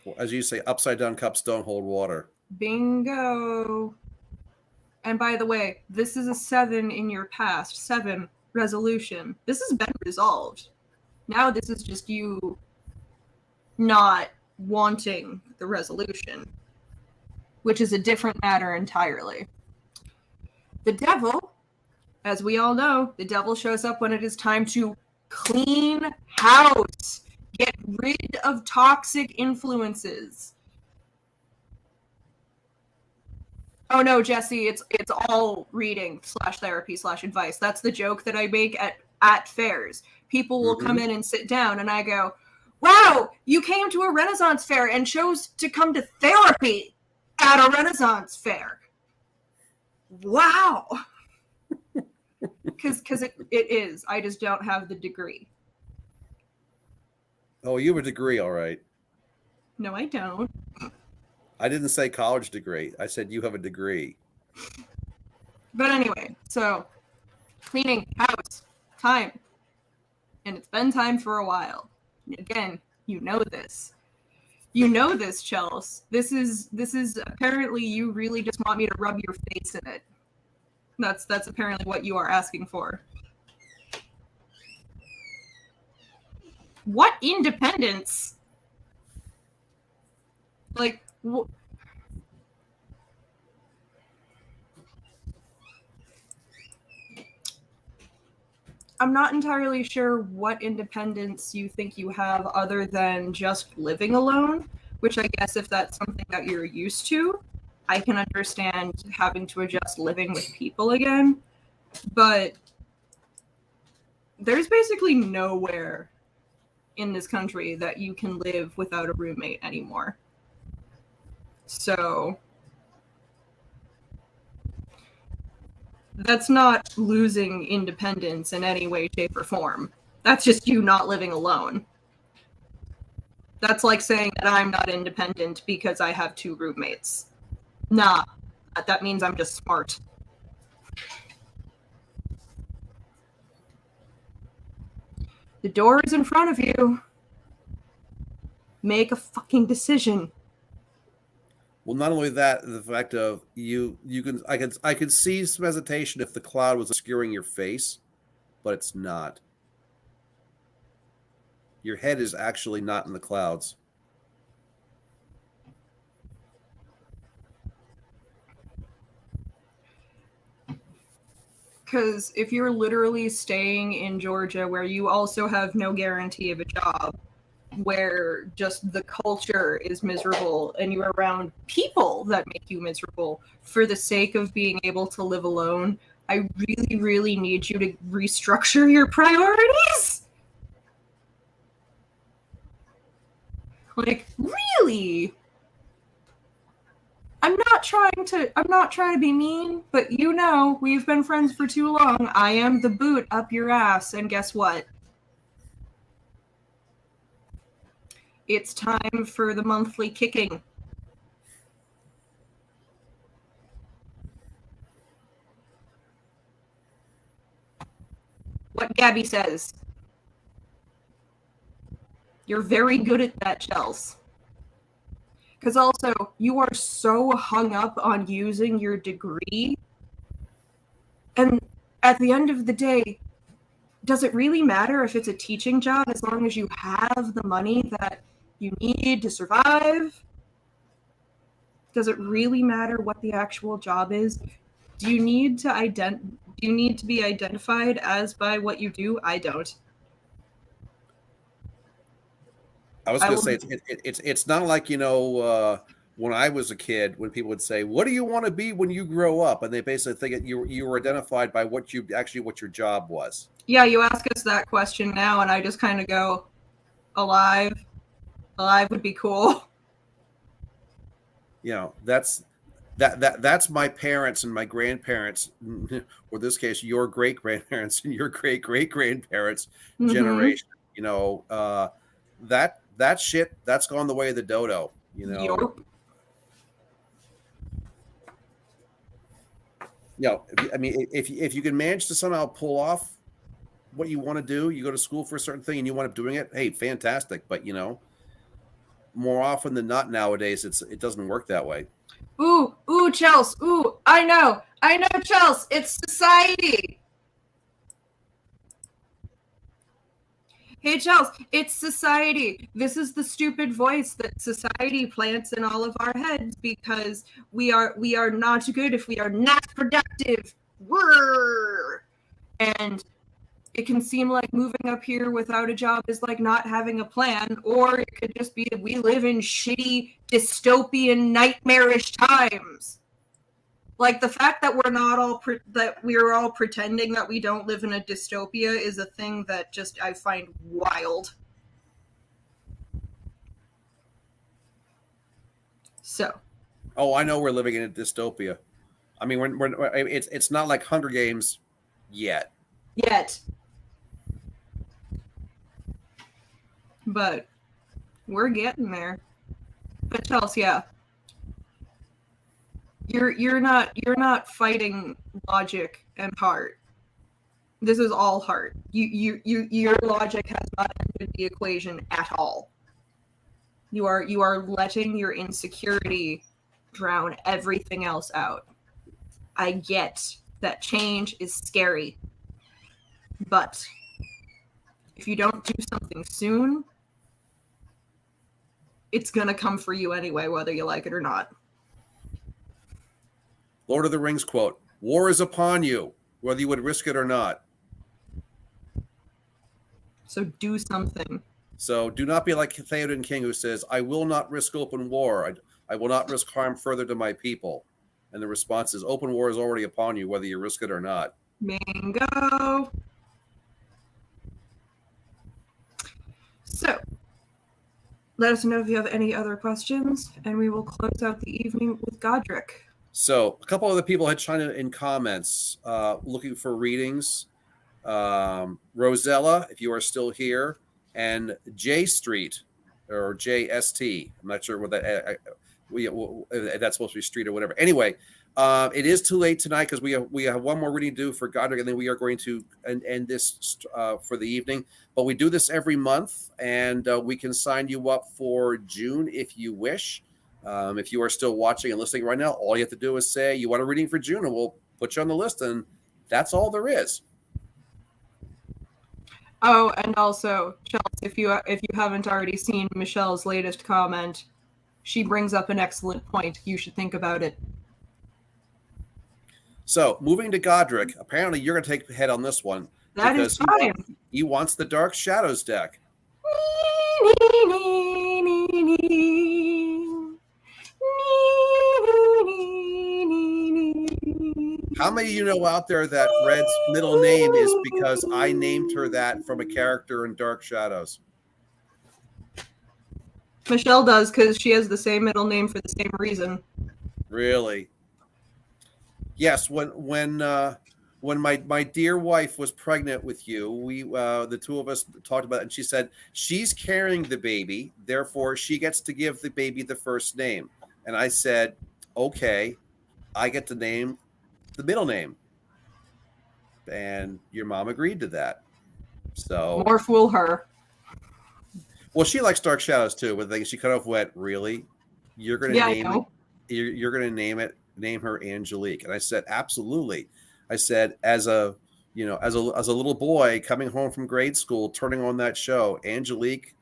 Well, as you say, upside down cups don't hold water. Bingo. And by the way, this is a 7 in your past. 7, resolution. This has been resolved. Now this is just you not wanting the resolution, which is a different matter entirely. The devil, as we all know, the devil shows up when it is time to clean house, get rid of toxic influences. Oh no, Jesse, it's all reading / therapy / advice. That's the joke that I make at fairs. People will come in and sit down, and I go, wow, you came to a Renaissance fair and chose to come to therapy at a Renaissance fair. Wow. Because it is. I just don't have the degree. Oh, you have a degree, all right. No, I don't. I didn't say college degree. I said you have a degree. But anyway, so cleaning house, time. And it's been time for a while. Again, you know this. You know this, Chels. This is apparently you really just want me to rub your face in it. That's apparently what you are asking for. What independence? Like, I'm not entirely sure what independence you think you have other than just living alone, which I guess if that's something that you're used to, I can understand having to adjust living with people again. But there's basically nowhere in this country that you can live without a roommate anymore. So that's not losing independence in any way, shape, or form. That's just you not living alone. That's like saying that I'm not independent because I have 2 roommates. Nah, that means I'm just smart. The door is in front of you. Make a fucking decision. Well, not only that, the fact of I could see some hesitation if the cloud was obscuring your face, but it's not. Your head is actually not in the clouds. Because if you're literally staying in Georgia where you also have no guarantee of a job, where just the culture is miserable and you're around people that make you miserable for the sake of being able to live alone, I really, really need you to restructure your priorities. Like, really? I'm not trying to be mean, but you know, we've been friends for too long. I am the boot up your ass, and guess what? It's time for the monthly kicking. What Gabby says. You're very good at that, Chels. Because also, you are so hung up on using your degree. And at the end of the day, does it really matter if it's a teaching job as long as you have the money that you need to survive? Does it really matter what the actual job is? Do you need to be identified as by what you do? I don't. I was going to say it's not like when I was a kid, when people would say, "What do you want to be when you grow up?" and they basically think you were identified by what your job was. Yeah, you ask us that question now, and I just kind of go, alive. Alive would be cool. That's my parents and my grandparents, or in this case, your great grandparents and your great great grandparents generation. That shit, that's gone the way of the dodo. Yep. I mean, if you can manage to somehow pull off what you want to do, you go to school for a certain thing and you wind up doing it, hey, fantastic. But more often than not nowadays, it doesn't work that way. Ooh, Chels. Ooh, I know, Chels. It's society. Hey, Chels, it's society. This is the stupid voice that society plants in all of our heads because we are not good if we are not productive. And it can seem like moving up here without a job is like not having a plan, or it could just be that we live in shitty, dystopian, nightmarish times. Like the fact that we're all pretending that we don't live in a dystopia is a thing that just I find wild. So. Oh, I know we're living in a dystopia. I mean, it's not like Hunger Games yet. But we're getting there. But Chelsea, yeah. You're not fighting logic and heart. This is all heart. Your logic has not entered the equation at all. You are letting your insecurity drown everything else out. I get that change is scary, but if you don't do something soon, it's gonna come for you anyway, whether you like it or not. Lord of the Rings quote: "War is upon you, whether you would risk it or not." So do something. So do not be like Theoden King, who says, "I will not risk open war. I will not risk harm further to my people." And the response is, open war is already upon you, whether you risk it or not. Bingo. So, let us know if you have any other questions, and we will close out the evening with Godric. So a couple other people had chimed in comments looking for readings. Rosella, if you are still here, and J Street or JST. I'm not sure what that that's supposed to be street or whatever. Anyway, it is too late tonight because we have one more reading to do for Godric, and then we are going to end this for the evening. But we do this every month, and we can sign you up for June if you wish. If you are still watching and listening right now, all you have to do is say you want a reading for June, and we'll put you on the list, and that's all there is. Oh, and also, Chelsea, if you haven't already seen Michelle's latest comment, she brings up an excellent point. You should think about it. So, moving to Godric, apparently you're going to take the head on this one. That is fine. He wants the Dark Shadows deck. How many of you know out there that Red's middle name is because I named her that from a character in Dark Shadows? Michelle does, because she has the same middle name for the same reason. Really? Yes. When my dear wife was pregnant with you, we the two of us talked about it, and she said she's carrying the baby, therefore she gets to give the baby the first name. And I said, okay, I get to name the middle name. And your mom agreed to that. So more fool her. Well, she likes Dark Shadows too, but she kind of went, really? You're gonna name it? You're gonna name her Angelique. And I said, absolutely. I said, as a little boy coming home from grade school, turning on that show, Angelique,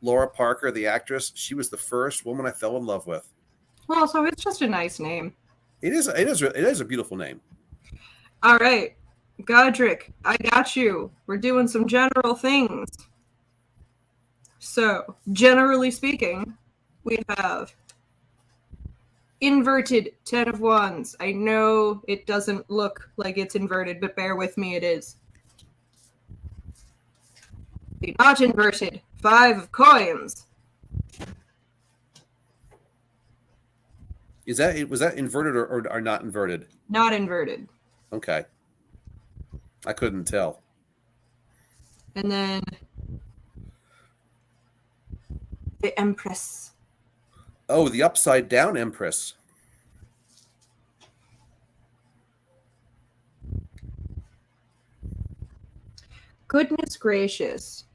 Laura Parker, the actress, she was the first woman I fell in love with. Well, so it's just a nice name. It is a beautiful name. All right, Godric, I got you. We're doing some general things. So, generally speaking, we have inverted 10 of Wands. I know it doesn't look like it's inverted, but bear with me, it is. The not inverted 5 of Coins. Was that inverted or not inverted? Not inverted. Okay. I couldn't tell. And then the Empress. Oh, the upside down Empress. Goodness gracious.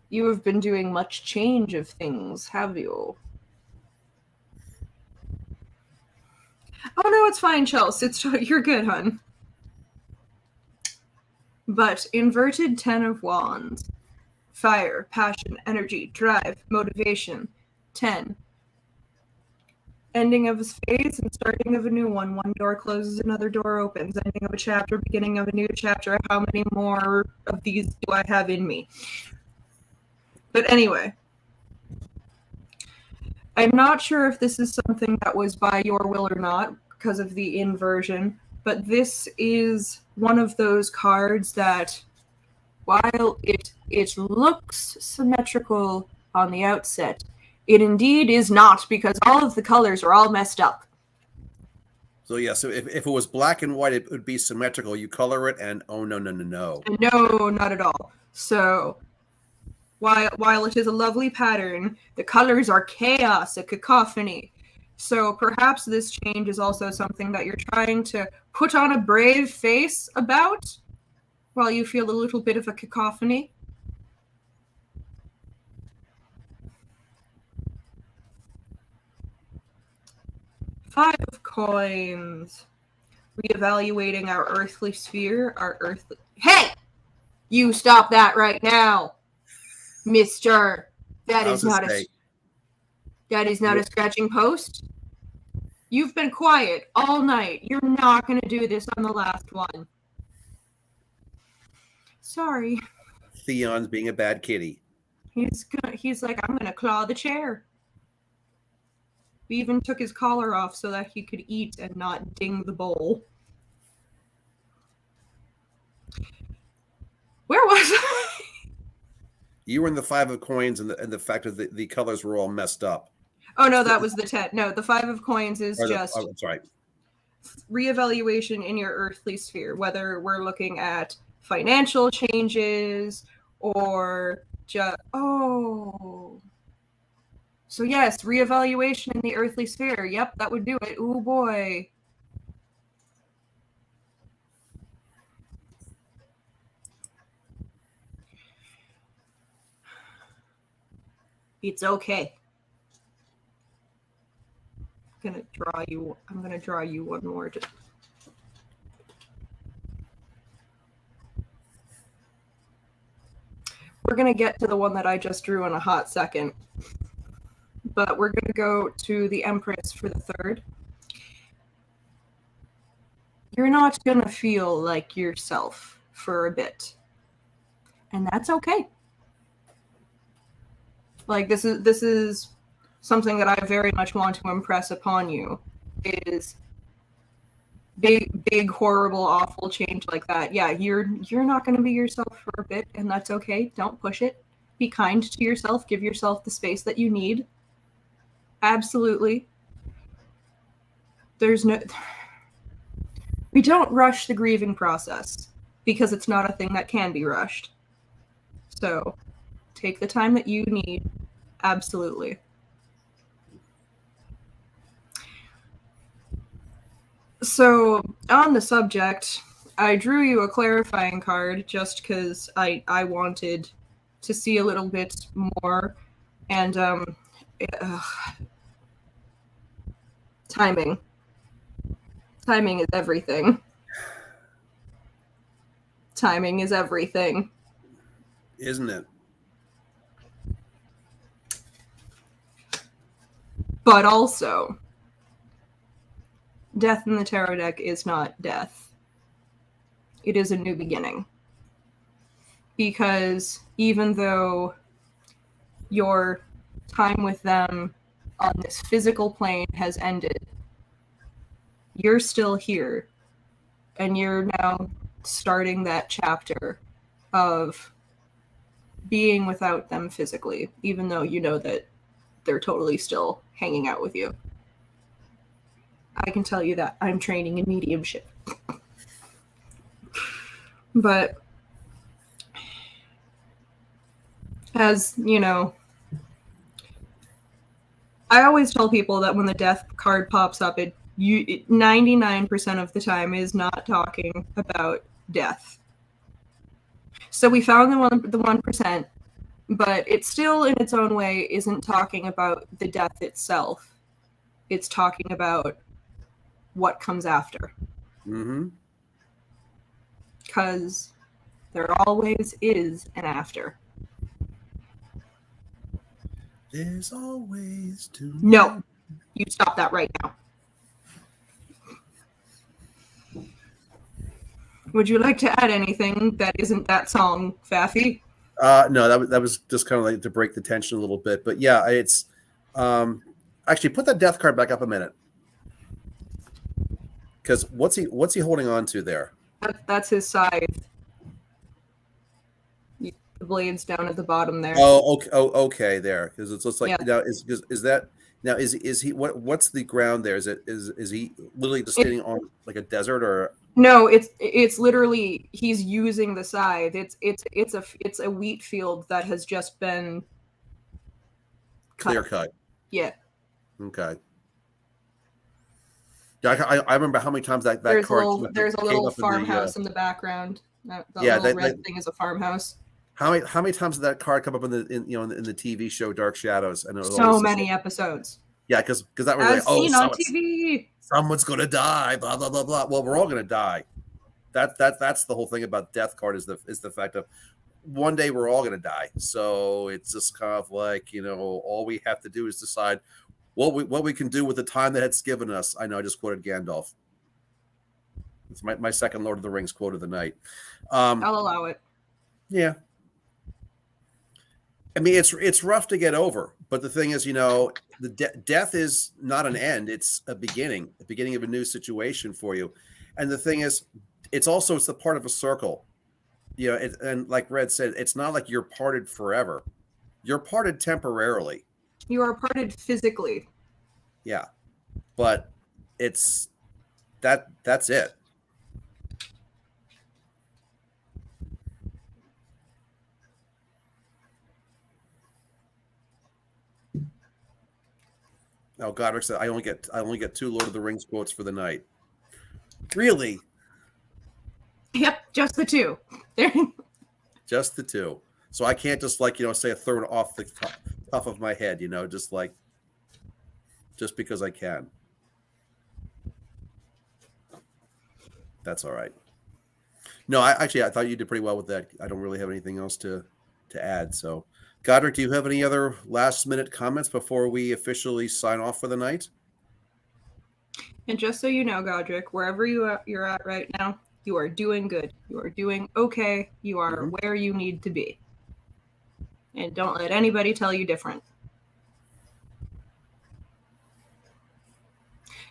You have been doing much change of things, have you? Oh no, it's fine, Chelsea. You're good, hun. But inverted 10 of Wands. Fire, passion, energy, drive, motivation. 10. Ending of a phase and starting of a new one. One door closes, another door opens. Ending of a chapter, beginning of a new chapter. How many more of these do I have in me? But anyway. I'm not sure if this is something that was by your will or not because of the inversion, but this is one of those cards that, while it looks symmetrical on the outset, it indeed is not, because all of the colors are all messed up. So yeah, so if it was black and white, it would be symmetrical. You color it, and oh no. No, not at all. So while it is a lovely pattern, the colors are chaos, a cacophony. So perhaps this change is also something that you're trying to put on a brave face about, while you feel a little bit of a cacophony. Five of Coins. Reevaluating our earthly sphere, Hey! You stop that right now, mister. That is not a scratching post. You've been quiet all night. You're not going to do this on the last one. Sorry. Theon's being a bad kitty. He's like, I'm going to claw the chair. We even took his collar off so that he could eat and not ding the bowl. Where was I? You were in the 5 of Coins, and the fact that the colors were all messed up. Oh no, that was the 10. No, the 5 of Coins is I'm sorry. reevaluation in your earthly sphere, whether we're looking at financial changes or just so yes, reevaluation in the earthly sphere. Yep, that would do it. Oh boy. It's okay. I'm gonna draw you one more. We're gonna get to the one that I just drew in a hot second. But we're gonna go to the Empress for the third. You're not gonna feel like yourself for a bit. And that's okay. Like this is something that I very much want to impress upon you is big horrible awful change like that. Yeah, you're not going to be yourself for a bit, and that's okay. Don't push it. Be kind to yourself. Give yourself the space that you need. Absolutely. We don't rush the grieving process because it's not a thing that can be rushed. So take the time that you need. Absolutely. So on the subject, I drew you a clarifying card just because I wanted to see a little bit more, and timing is everything. Timing is everything, isn't it? But also, death in the tarot deck is not death. It is a new beginning. Because even though your time with them on this physical plane has ended, you're still here. And you're now starting that chapter of being without them physically, even though you know that they're totally still hanging out with you. I can tell you that I'm training in mediumship. But as you know, I always tell people that when the death card pops up, 99% of the time is not talking about death. So we found the 1%, but it still in its own way isn't talking about the death itself. It's talking about what comes after. Mm-hmm. Because there always is an after. There's always to. No, you stop that right now. Would you like to add anything that isn't that song, Faffy? No, that was just kind of like to break the tension a little bit. But yeah, it's actually put that death card back up a minute. Because what's he holding on to there? That's his scythe. The blade's down at the bottom there. Oh, okay. Oh, okay. There, because it's just like now. Is that now? Is he what's the ground there? Is he literally just standing on like a desert or? No, it's literally he's using the scythe. It's a wheat field that has just been clear cut. Yeah. Okay. Yeah, I remember how many times that there's card. There's a little farmhouse in the background. That little red thing is a farmhouse. How many times did that card come up in the TV show Dark Shadows? And so many episodes. Yeah, because that was like, on TV. Someone's gonna die. Blah blah blah blah. Well, we're all gonna die. That's the whole thing about death card is the fact of one day we're all gonna die. So it's just kind of like all we have to do is decide what we can do with the time that it's given us. I know I just quoted Gandalf. It's my second Lord of the Rings quote of the night. I'll allow it. Yeah. I mean, it's rough to get over, but the thing is, the death is not an end; it's a beginning of a new situation for you. And the thing is, it's the part of a circle, and like Red said, it's not like you're parted forever; you're parted temporarily. You are parted physically. Yeah, but it's that's it. Oh, Godric said I only get 2 Lord of the Rings quotes for the night. Really? Yep, just the 2. Just the 2. So I can't just say a third off the top of my head, just because I can. That's all right. No, I thought you did pretty well with that. I don't really have anything else to add. So, Godric, do you have any other last minute comments before we officially sign off for the night? And just so you know, Godric, wherever you're at right now, you are doing good. You are doing okay. You are where you need to be. And don't let anybody tell you different.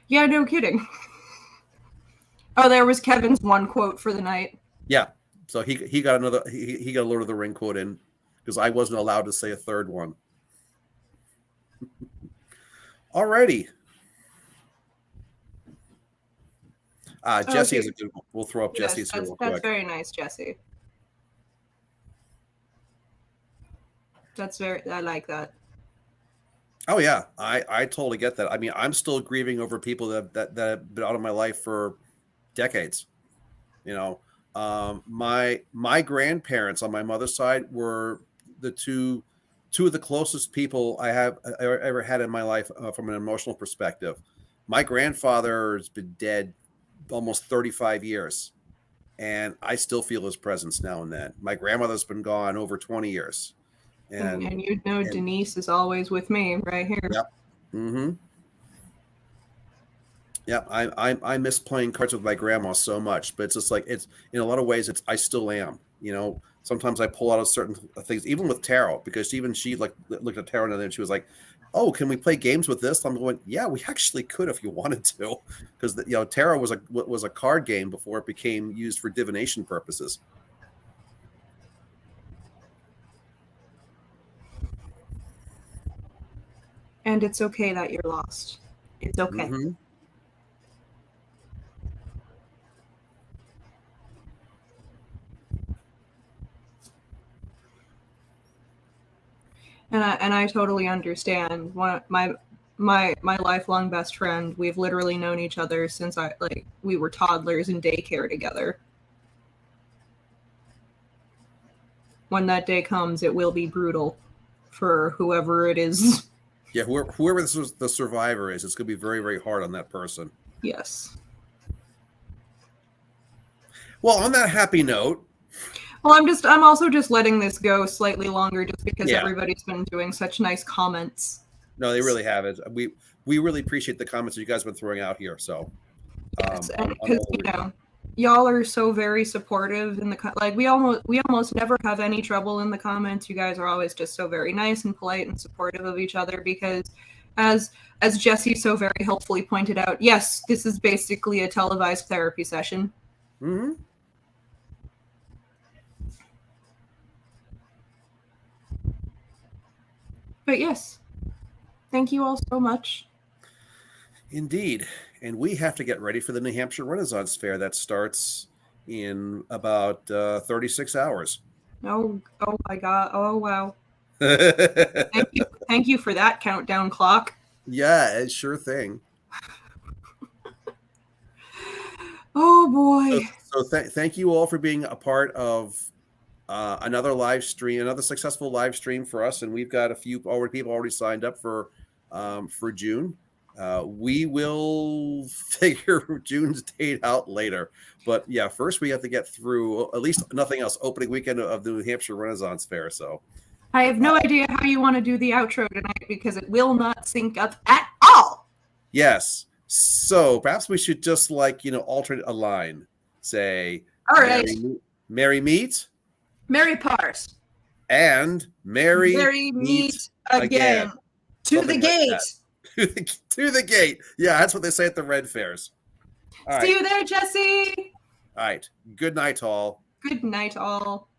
Yeah, no kidding. Oh, there was Kevin's one quote for the night. Yeah. So he got another he got a Lord of the Ring quote in because I wasn't allowed to say a third one. Alrighty. Jesse is a good one. We'll throw up Jesse's here real quick. That's very nice, Jesse. I like that. Oh yeah, I totally get that. I mean, I'm still grieving over people that have been out of my life for decades. My grandparents on my mother's side were the two of the closest people I ever had in my life from an emotional perspective. My grandfather has been dead almost 35 years, and I still feel his presence now and then. My grandmother's been gone over 20 years. And Denise is always with me right here. Yep. Mm-hmm. Yeah, I miss playing cards with my grandma so much, but it's just like it's in a lot of ways I still am. Sometimes I pull out of certain things, even with tarot, because even she looked at tarot and then she was like, "Oh, can we play games with this?" I'm going, "Yeah, we actually could if you wanted to," because tarot was a card game before it became used for divination purposes. And it's okay that you're lost. It's okay. Mm-hmm. And I totally understand. My lifelong best friend, we've literally known each other since we were toddlers in daycare together. When that day comes, it will be brutal for whoever it is. Yeah, whoever the survivor is, it's going to be very, very hard on that person. Yes. Well, on that happy note. Well, I'm also just letting this go slightly longer just because everybody's been doing such nice comments. No, they really have it. We really appreciate the comments that you guys have been throwing out here. So, yes, because y'all are so very supportive in the we almost never have any trouble in the comments. You guys are always just so very nice and polite and supportive of each other because, as Jesse so very helpfully pointed out, yes, this is basically a televised therapy session. Mm-hmm. But yes, thank you all so much. Indeed. And we have to get ready for the New Hampshire Renaissance Fair that starts in about 36 hours. Oh my God. Oh, wow. Thank you for that countdown clock. Yeah, sure thing. Oh, boy. So thank you all for being a part of another successful live stream for us. And we've got a few people already signed up for June. We will figure June's date out later. But yeah, first we have to get through, at least nothing else, opening weekend of the New Hampshire Renaissance Fair. So I have no idea how you want to do the outro tonight because it will not sync up at all. Yes. So perhaps we should just alternate a line. Say, all right. Merry meet. Merry part. And Merry meet again. To the gate. To the gate. Yeah, that's what they say at the Red Fairs. All right. See you there, Jesse. All right. Good night, all. Good night, all.